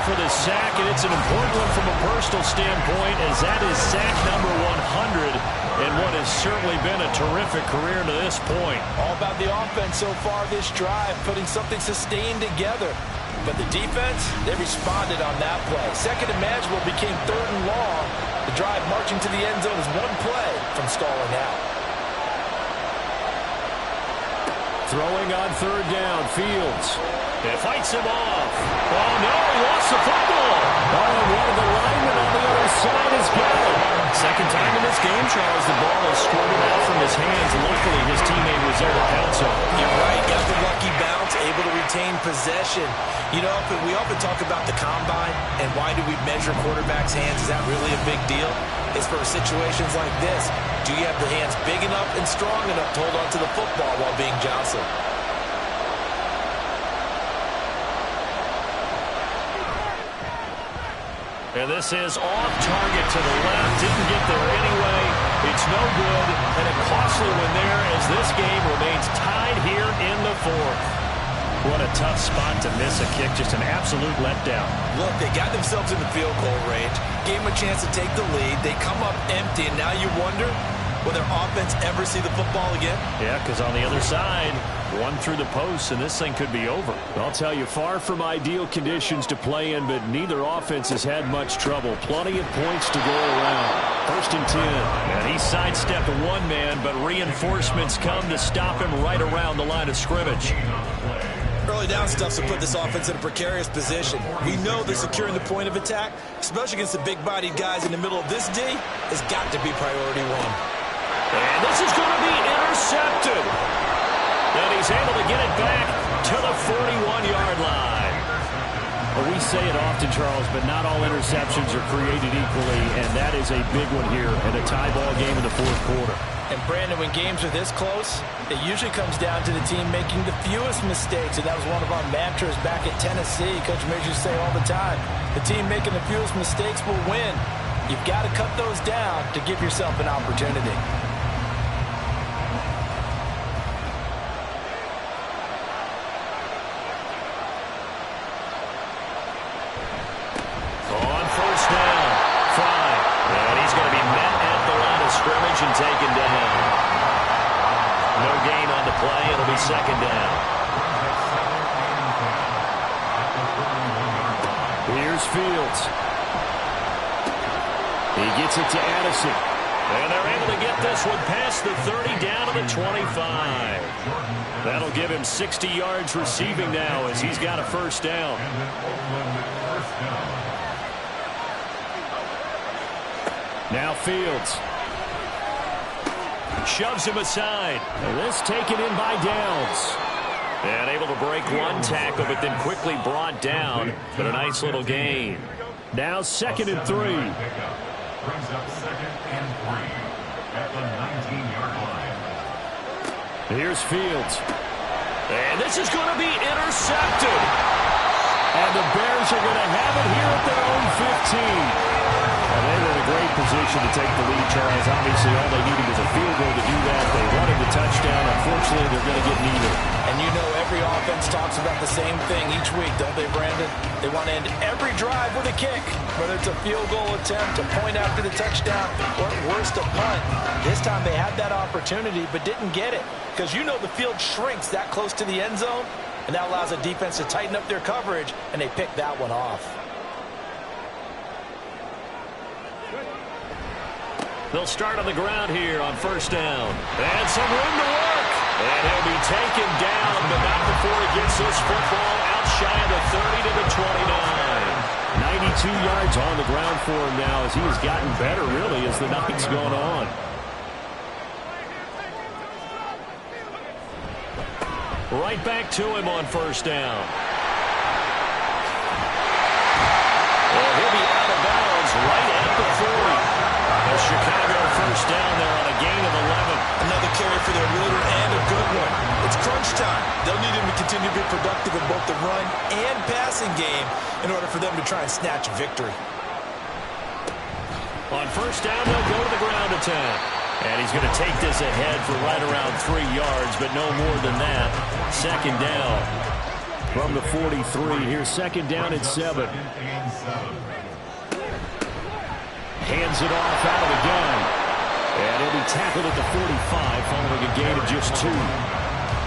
for the sack, and it's an important one from a personal standpoint, as that is sack number 100 in what has certainly been a terrific career to this point. All about the offense so far this drive, putting something sustained together. But the defense, they responded on that play. Second and manageable became third and long. The drive marching to the end zone is one play from stalling out. Throwing on third down, Fields. It fights him off. Oh, no, he lost the football. Oh, and one of the linemen on the other side is gone. Second time in this game, Charles, the ball has squirted out from his hands. Luckily, his teammate was there to pounce on. You're right, got the lucky bounce, able to retain possession. You know, we often talk about the combine and why do we measure quarterbacks' hands. Is that really a big deal? It's for situations like this. Do you have the hands big enough and strong enough to hold on to the football while being jostled? And this is off target to the left. Didn't get there anyway. It's no good. And a costly one there as this game remains tied here in the fourth. What a tough spot to miss a kick. Just an absolute letdown. Look, they got themselves in the field goal range. Gave them a chance to take the lead. They come up empty, and now you wonder, will their offense ever see the football again? Yeah, because on the other side, one through the post, and this thing could be over. I'll tell you, far from ideal conditions to play in, but neither offense has had much trouble. Plenty of points to go around. First and 10. And he sidestepped one man, but reinforcements come to stop him right around the line of scrimmage. Early down stuff to put this offense in a precarious position. We know that securing the point of attack, especially against the big-bodied guys in the middle of this D, has got to be priority one. And this is going to be intercepted. And he's able to get it back to the 41-yard line. Well, we say it often, Charles, but not all interceptions are created equally, and that is a big one here in a tie ball game in the fourth quarter. And, Brandon, when games are this close, it usually comes down to the team making the fewest mistakes, and that was one of our mantras back at Tennessee. Coach Mears used to say all the time, the team making the fewest mistakes will win. You've got to cut those down to give yourself an opportunity. And taken down. No gain on the play. It'll be second down. Here's Fields. He gets it to Addison. And they're able to get this one past the 30 down to the 25. That'll give him 60 yards receiving now as he's got a first down. Now Fields. Shoves him aside. And this taken in by Downs. And able to break one tackle, but then quickly brought down. But a nice little gain. Now second and 3. Brings up second and 3 at the 19-yard line. Here's Fields. And this is going to be intercepted. And the Bears are going to have it here at their own 15. And they were in a great position to take the lead, Charles. Obviously, all they needed was a field goal to do that. They wanted the touchdown. Unfortunately, they're going to get neither. And you know every offense talks about the same thing each week, don't they, Brandon? They want to end every drive with a kick, whether it's a field goal attempt, a point after the touchdown, or at worst, a punt. This time they had that opportunity but didn't get it because you know the field shrinks that close to the end zone, and that allows the defense to tighten up their coverage, and they pick that one off. They'll start on the ground here on first down. And some room to work. And he'll be taken down, but not before he gets this football out shy of the 30 to the 29. 92 yards on the ground for him now as he has gotten better, really, as the night's gone on. Right back to him on first down. And he'll be out of bounds right at the 40. Chicago first down there on a gain of 11. Another carry for their leader and a good one. It's crunch time. They'll need him to continue to be productive in both the run and passing game in order for them to try and snatch a victory. On first down, they'll go to the ground attack. And he's going to take this ahead for right around 3 yards, but no more than that. Second down. from the 43. Here's second down and 7. Hands it off out of the gun. And he'll be tackled at the 45 following a gain of just 2.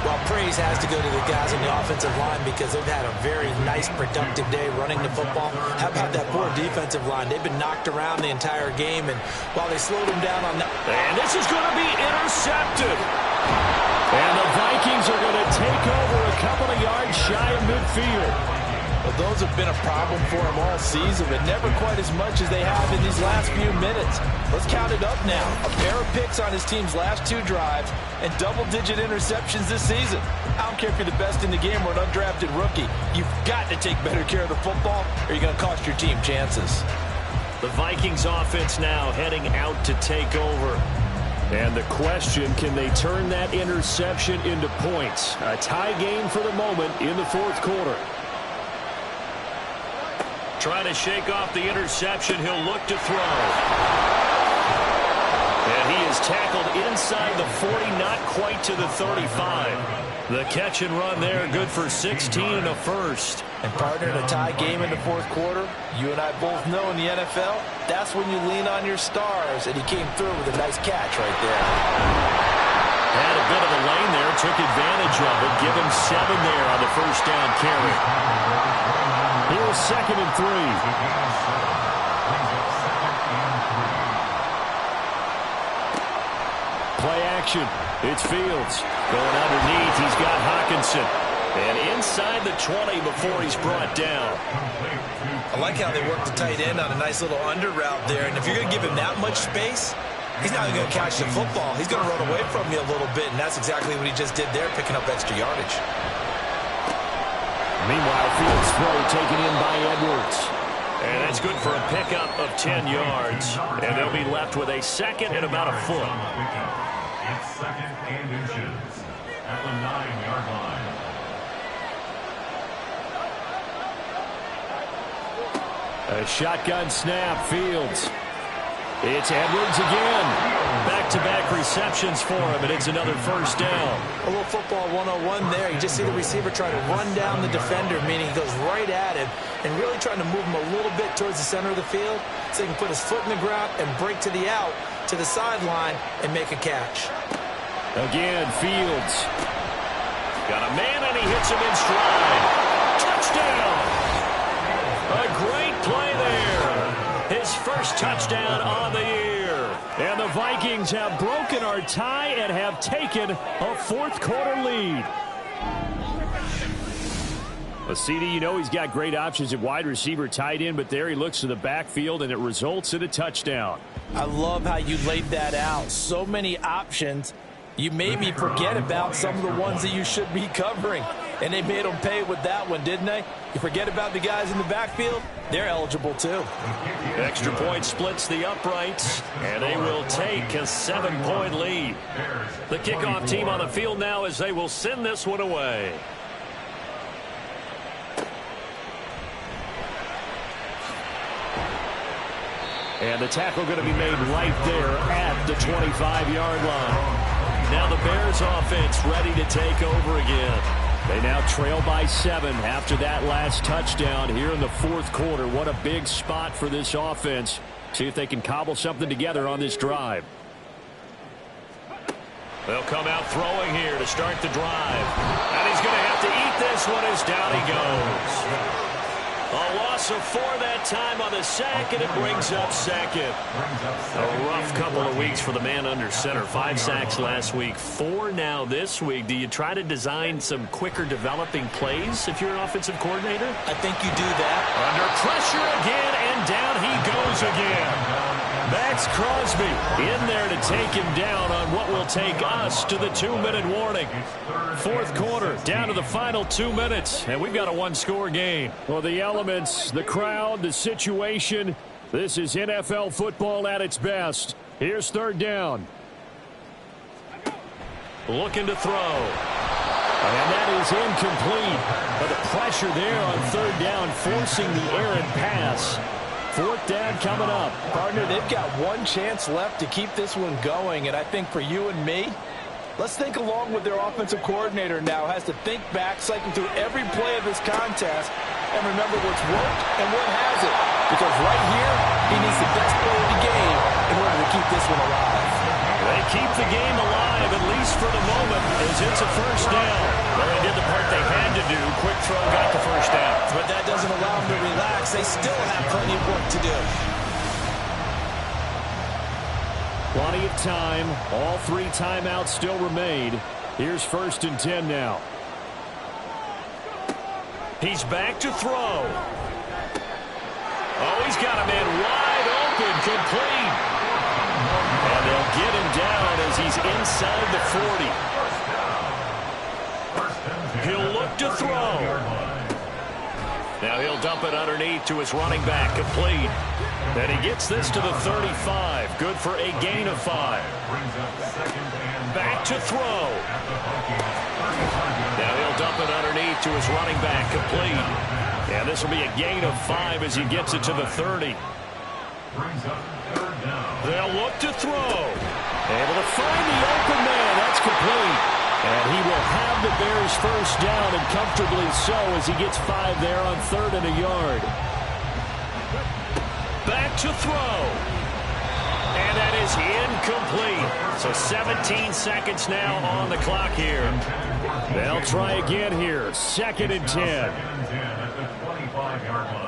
Well, praise has to go to the guys on the offensive line because they've had a very nice, productive day running the football. How about that poor defensive line? They've been knocked around the entire game, and while they slowed them down on that... And this is going to be intercepted. And the Vikings are going to take over a couple of yards shy of midfield. Well, those have been a problem for them all season, but never quite as much as they have in these last few minutes. Let's count it up now. A pair of picks on his team's last 2 drives and double-digit interceptions this season. I don't care if you're the best in the game or an undrafted rookie. You've got to take better care of the football or you're going to cost your team chances. The Vikings offense now heading out to take over. And the question, can they turn that interception into points? A tie game for the moment in the 4th quarter. Trying to shake off the interception. He'll look to throw. And he is tackled inside the 40, not quite to the 35. The catch and run there, good for 16 and a first. And partner, in a tie game in the 4th quarter, you and I both know in the NFL, that's when you lean on your stars. And he came through with a nice catch right there. Had a bit of a lane there, took advantage of it. Give him 7 there on the first down carry. Here's second and 3. Play action. It's Fields. Going underneath, he's got Hockenson. And inside the 20 before he's brought down. I like how they work the tight end on a nice little under route there. And if you're going to give him that much space, he's not going to catch the football. He's going to run away from you a little bit, and that's exactly what he just did there, picking up extra yardage. Meanwhile, Fields' throw taken in by Edwards. And that's good for a pickup of 10 yards. And they'll be left with a second and about a foot. It's second and inches at the 9-yard line. A shotgun snap, Fields. It's Edwards again. Back-to-back receptions for him, and it's another first down. A little football 101 there. You just see the receiver try to run down the defender, meaning he goes right at him and really trying to move him a little bit towards the center of the field so he can put his foot in the ground and break to the out, to the sideline, and make a catch. Again, Fields. Got a man, and he hits him in stride. Touchdown! A great play there. His first touchdown on the year. And the Vikings have broken our tie and have taken a 4th quarter lead. A CD, you know he's got great options at wide receiver, tight end, but there he looks to the backfield, and it results in a touchdown. I love how you laid that out. So many options. You made me forget about some of the ones that you should be covering. And they made them pay with that one, didn't they? You forget about the guys in the backfield, they're eligible too. Extra point splits the uprights, and they will take a 7-point lead. The kickoff team on the field now as they will send this one away. And the tackle going to be made right there at the 25-yard line. Now the Bears offense ready to take over again. They now trail by 7 after that last touchdown here in the 4th quarter. What a big spot for this offense. See if they can cobble something together on this drive. They'll come out throwing here to start the drive. And he's going to have to eat this one as down he goes. A loss of 4 that time on the sack, and it brings up second. A rough couple of weeks for the man under center. 5 sacks last week, 4 now this week. Do you try to design some quicker developing plays if you're an offensive coordinator? I think you do that. Under pressure again, and down he goes again. Max Crosby in there to take him down on what will take us to the 2-minute warning. 4th quarter, down to the final 2 minutes, and we've got a 1-score game. Well, the elements, the crowd, the situation, this is NFL football at its best. Here's 3rd down. Looking to throw. And that is incomplete. But the pressure there on 3rd down, forcing the errant pass. 4th down coming up. Partner, they've got one chance left to keep this one going, and I think for you and me, Let's think along with their offensive coordinator now has to think back, cycle through every play of this contest, and remember what's worked and what hasn't. Because right here, he needs the best play of the game in order to keep this one alive. They keep the game alive, at least for the moment, as it's a first down. Well, they did the part they had to do. Quick throw got the first down. But that doesn't allow them to relax. They still have plenty of work to do. Plenty of time. All 3 timeouts still remain. Here's 1st and 10 now. He's back to throw. Oh, he's got a man wide open, complete. And they'll get him down as he's inside the 40. He'll look to throw. Now he'll dump it underneath to his running back, complete. And he gets this to the 35. Good for a gain of 5. Back to throw. Now he'll dump it underneath to his running back, complete. And this will be a gain of 5 as he gets it to the 30. They'll look to throw. Able to find the open man. That's complete. And he will have the Bears first down, and comfortably so, as he gets 5 there on 3rd and a yard. Back to throw. And that is incomplete. So 17 seconds now on the clock here. They'll try again here. 2nd and 10. At the 25-yard line.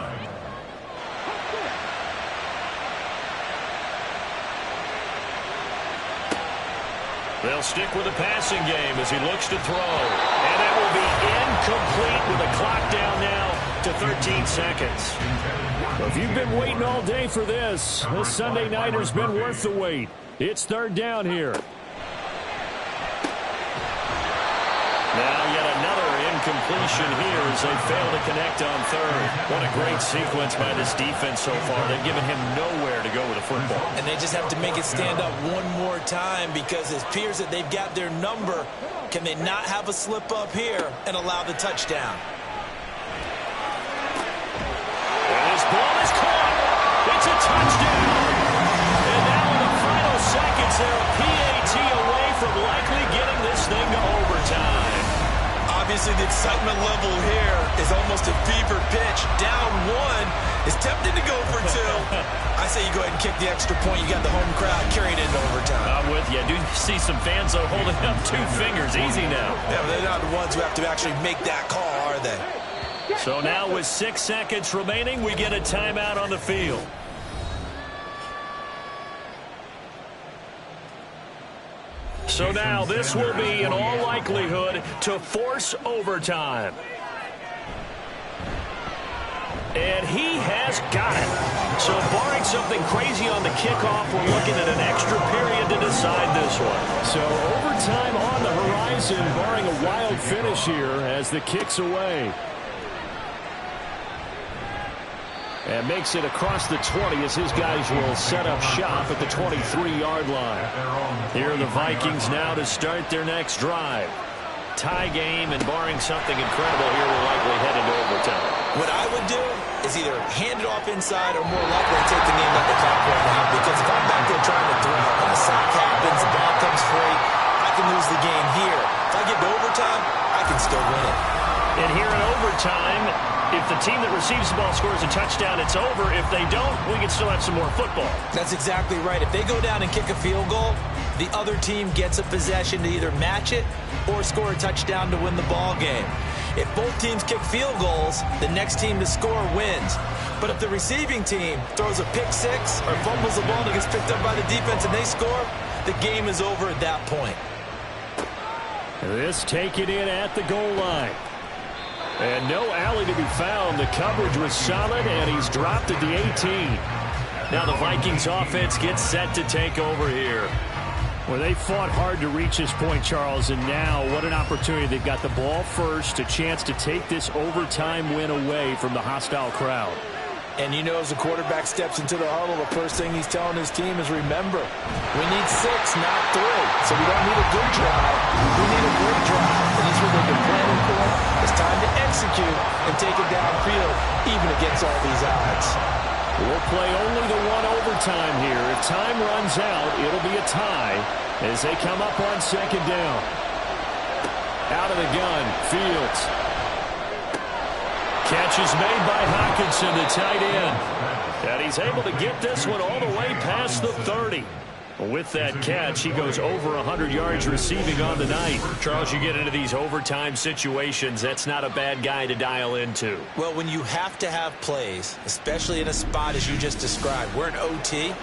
They'll stick with the passing game as he looks to throw. And that will be incomplete with a clock down now to 13 seconds. If you've been waiting all day for this Sunday nighter's been worth the wait. It's 3rd down here. Now yet another incompletion here as they fail to connect on 3rd. What a great sequence by this defense so far. They've given him nowhere to go with the football. And they just have to make it stand up one more time because it appears that they've got their number. Can they not have a slip up here and allow the touchdown? And this ball is caught. It's a touchdown. And now in the final seconds, they're a PAT away from likely getting this thing to overtime. Obviously, the excitement level here is almost a fever pitch. Down 1 is tempted to go for 2. I say you go ahead and kick the extra point. You got the home crowd carrying it into overtime. I'm with you. I do see some fans, though, holding up 2 fingers. Easy now. Yeah, but they're not the ones who have to actually make that call, are they? So now with 6 seconds remaining, we get a timeout on the field. So now this will be, in all likelihood, to force overtime. And he has got it. So barring something crazy on the kickoff, we're looking at an extra period to decide this one. So overtime on the horizon, barring a wild finish here as the kick's away. And makes it across the 20 as his guys will set up shop at the 23-yard line. Here are the Vikings now to start their next drive. Tie game, and barring something incredible here, we're likely headed to overtime. What I would do is either hand it off inside or more likely take the knee and let the clock run out. Because if I'm back there trying to throw and a sack happens, the ball comes free, I can lose the game here. If I get to overtime, I can still win it. And here in overtime, if the team that receives the ball scores a touchdown, it's over. If they don't, we can still have some more football. That's exactly right. If they go down and kick a field goal, the other team gets a possession to either match it or score a touchdown to win the ball game. If both teams kick field goals, the next team to score wins. But if the receiving team throws a pick six or fumbles the ball and gets picked up by the defense and they score, the game is over at that point. This taken in at the goal line. And no alley to be found. The coverage was solid, and he's dropped at the 18. Now the Vikings offense gets set to take over here. Well, they fought hard to reach this point, Charles, and now what an opportunity. They've got the ball first, a chance to take this overtime win away from the hostile crowd. And you know, as the quarterback steps into the huddle, the first thing he's telling his team is, remember, we need 6, not 3. So we don't need a good drive. We need a great drive. And that's what they've been planning for. It's time to execute and take it downfield, even against all these odds. We'll play only the one overtime here. If time runs out, it'll be a tie. as they come up on second down. Out of the gun, Fields. Catch is made by Hockenson, the tight end. And he's able to get this one all the way past the 30. With that catch, he goes over 100 yards receiving on the night. Charles, you get into these overtime situations, that's not a bad guy to dial into. Well, when you have to have plays, especially in a spot as you just described, we're in OT,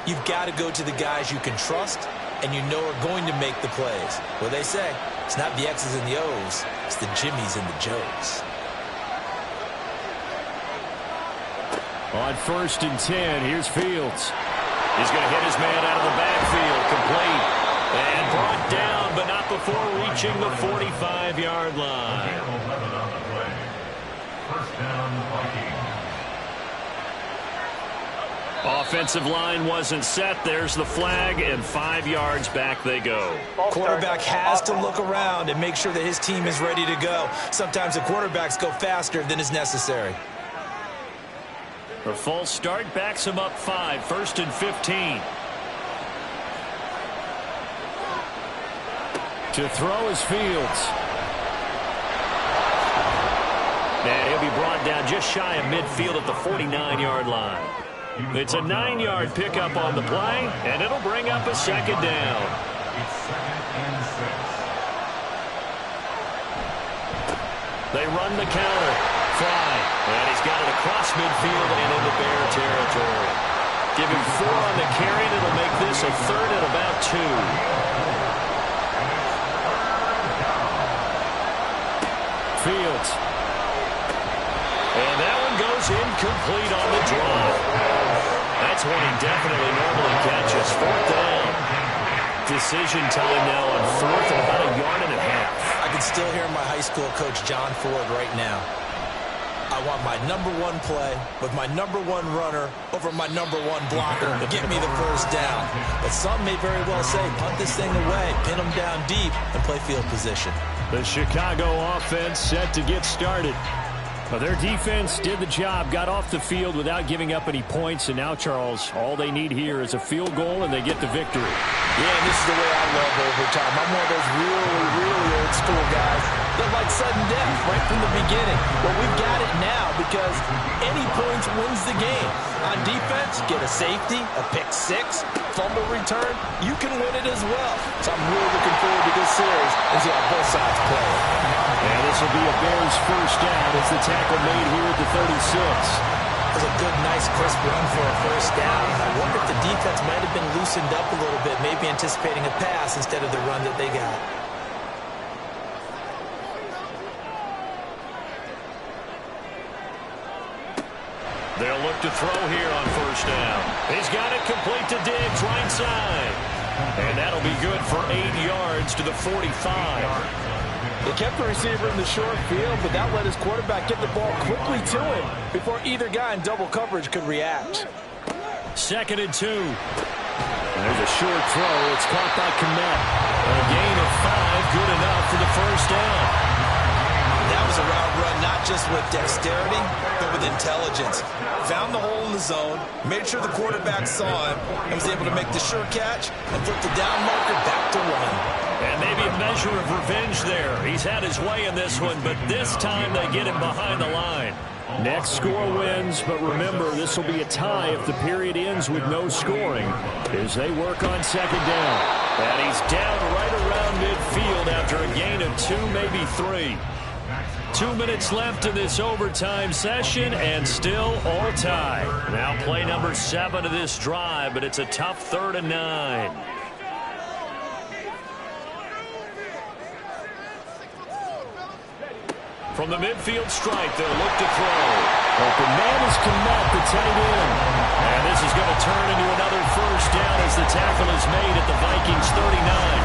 you've got to go to the guys you can trust and you know are going to make the plays. Well, they say, it's not the X's and the O's, it's the Jimmies and the Joes. On 1st and 10, here's Fields. He's going to hit his man out of the backfield, complete. And brought down, but not before reaching the 45-yard line. First down, Vikings. Offensive line wasn't set. There's the flag, and 5 yards back they go. Quarterback has to look around and make sure that his team is ready to go. Sometimes the quarterbacks go faster than is necessary. The false start backs him up 5, 1st and 15. To throw is Fields. And he'll be brought down just shy of midfield at the 49-yard line. It's a 9-yard pickup on the play, and it'll bring up a second down. It's 2nd and 6. They run the counter. Fry. And he's got it across midfield and into Bear territory. Give him 4 on the carry, and it'll make this a 3rd and about 2. Fields. And that one goes incomplete on the drive. That's one he definitely normally catches. 4th down. Decision time now on 4th and about 1.5 yards. I can still hear my high school coach, John Ford, right now. I want my #1 play with my #1 runner over my #1 blocker to get me the first down. But some may very well say, punt this thing away, pin them down deep, and play field position. The Chicago offense set to get started. Well, their defense did the job, got off the field without giving up any points, and now, Charles, all they need here is a field goal, and they get the victory. Yeah, and this is the way I love overtime. I'm one of those really old school guys that like sudden death right from the beginning. Well, we've got it now because any points wins the game. On defense, get a safety, a pick 6, fumble return, you can win it as well. So I'm really looking forward to this series and see how both sides play. And this will be a Bears first down as the tackle made here at the 36. It was a good, nice, crisp run for a first down. I wonder if the defense might have been loosened up a little bit, maybe anticipating a pass instead of the run that they got. They'll look to throw here on first down. He's got it complete to Diggs, right side. And that'll be good for 8 yards to the 45. They kept the receiver in the short field, but that let his quarterback get the ball quickly to him before either guy in double coverage could react. 2nd and 2. There's a short throw. It's caught by Kmet. A gain of 5, good enough for the first down. That was a route run not just with dexterity, but with intelligence. Found the hole in the zone, made sure the quarterback saw him, and was able to make the sure catch and flip the down marker back to 1. And maybe a measure of revenge there. He's had his way in this one, but this time they get him behind the line. Next score wins, but remember, this will be a tie if the period ends with no scoring as they work on second down. And he's down right around midfield after a gain of 2, maybe 3. 2 minutes left in this overtime session, and still all tied. Now play number 7 of this drive, but it's a tough 3rd and 9. From the midfield stripe, they'll look to throw. Open man is Kmet, the tight end. And this is going to turn into another first down as the tackle is made at the Vikings 39.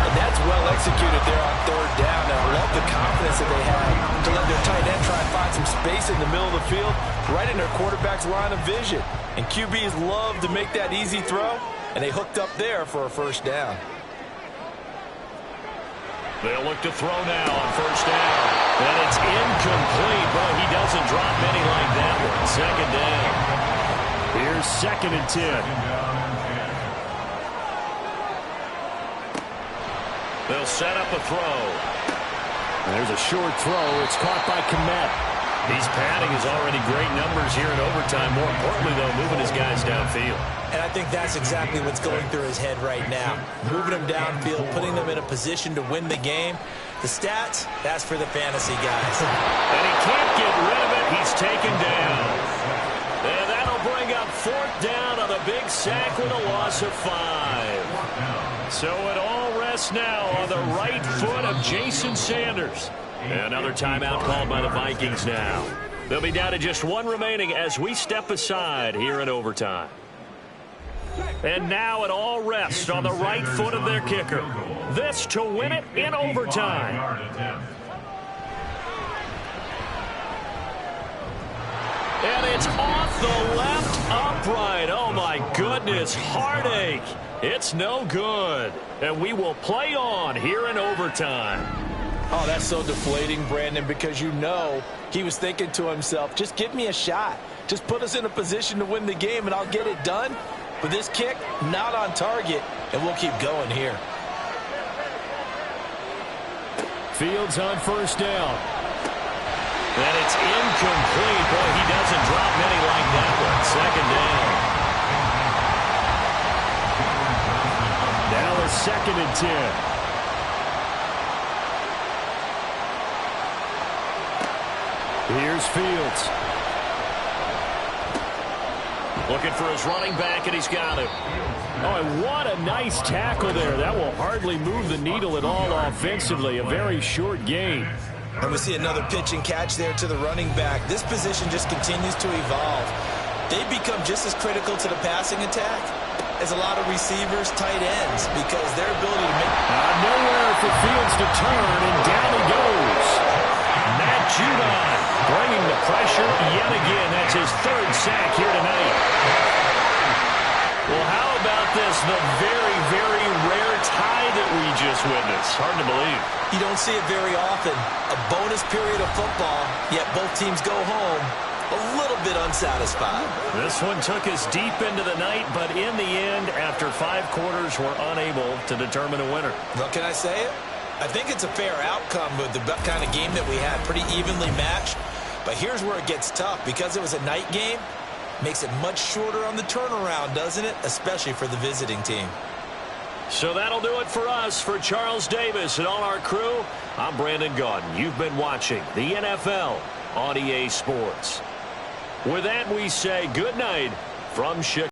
And that's well executed there on 3rd down. And I love the confidence that they have to let their tight end try and find some space in the middle of the field, right in their quarterback's line of vision. And QBs love to make that easy throw, and they hooked up there for a first down. They'll look to throw now on first down. And it's incomplete, but he doesn't drop many like that one. Second down. Here's 2nd and 10. They'll set up a throw. There's a short throw. It's caught by Kmet. He's padding his already great numbers here in overtime. More importantly, though, moving his guys downfield. And I think that's exactly what's going through his head right now. Moving them downfield, putting them in a position to win the game. The stats, that's for the fantasy guys. And he can't get rid of it. He's taken down. And that'll bring up fourth down on a big sack with a loss of 5. So it all rests now on the right foot of Jason Sanders. Another timeout called by the Vikings now. They'll be down to just one remaining as we step aside here in overtime. And now it all rests on the right foot of their kicker. This to win it in overtime. And it's off the left upright. Oh, my goodness. Heartache. It's no good. And we will play on here in overtime. Oh, that's so deflating, Brandon, because you know he was thinking to himself, just give me a shot. Just put us in a position to win the game, and I'll get it done. But this kick, not on target, and we'll keep going here. Fields on first down. And it's incomplete. Boy, he doesn't drop many like that one. Second down. Now a 2nd and 10. Here's Fields. Looking for his running back, and he's got him. Oh, and what a nice tackle there. That will hardly move the needle at all offensively. A very short gain. And we see another pitch and catch there to the running back. This position just continues to evolve. They become just as critical to the passing attack as a lot of receivers, tight ends, because their ability to make... Nowhere for Fields to turn, and down he goes. Matt Judon bringing the pressure yet again. That's his 3rd sack here tonight. Well, how about this? The very, very rare tie that we just witnessed. Hard to believe. You don't see it very often. A bonus period of football, yet both teams go home a little bit unsatisfied. This one took us deep into the night, but in the end, after 5 quarters, we're unable to determine a winner. Well, can I say it? I think it's a fair outcome with the kind of game that we had, pretty evenly matched. But here's where it gets tough. Because it was a night game, makes it much shorter on the turnaround, doesn't it? Especially for the visiting team. So that'll do it for us. For Charles Davis and all our crew, I'm Brandon Gaudin. You've been watching the NFL on EA Sports. With that, we say good night from Chicago.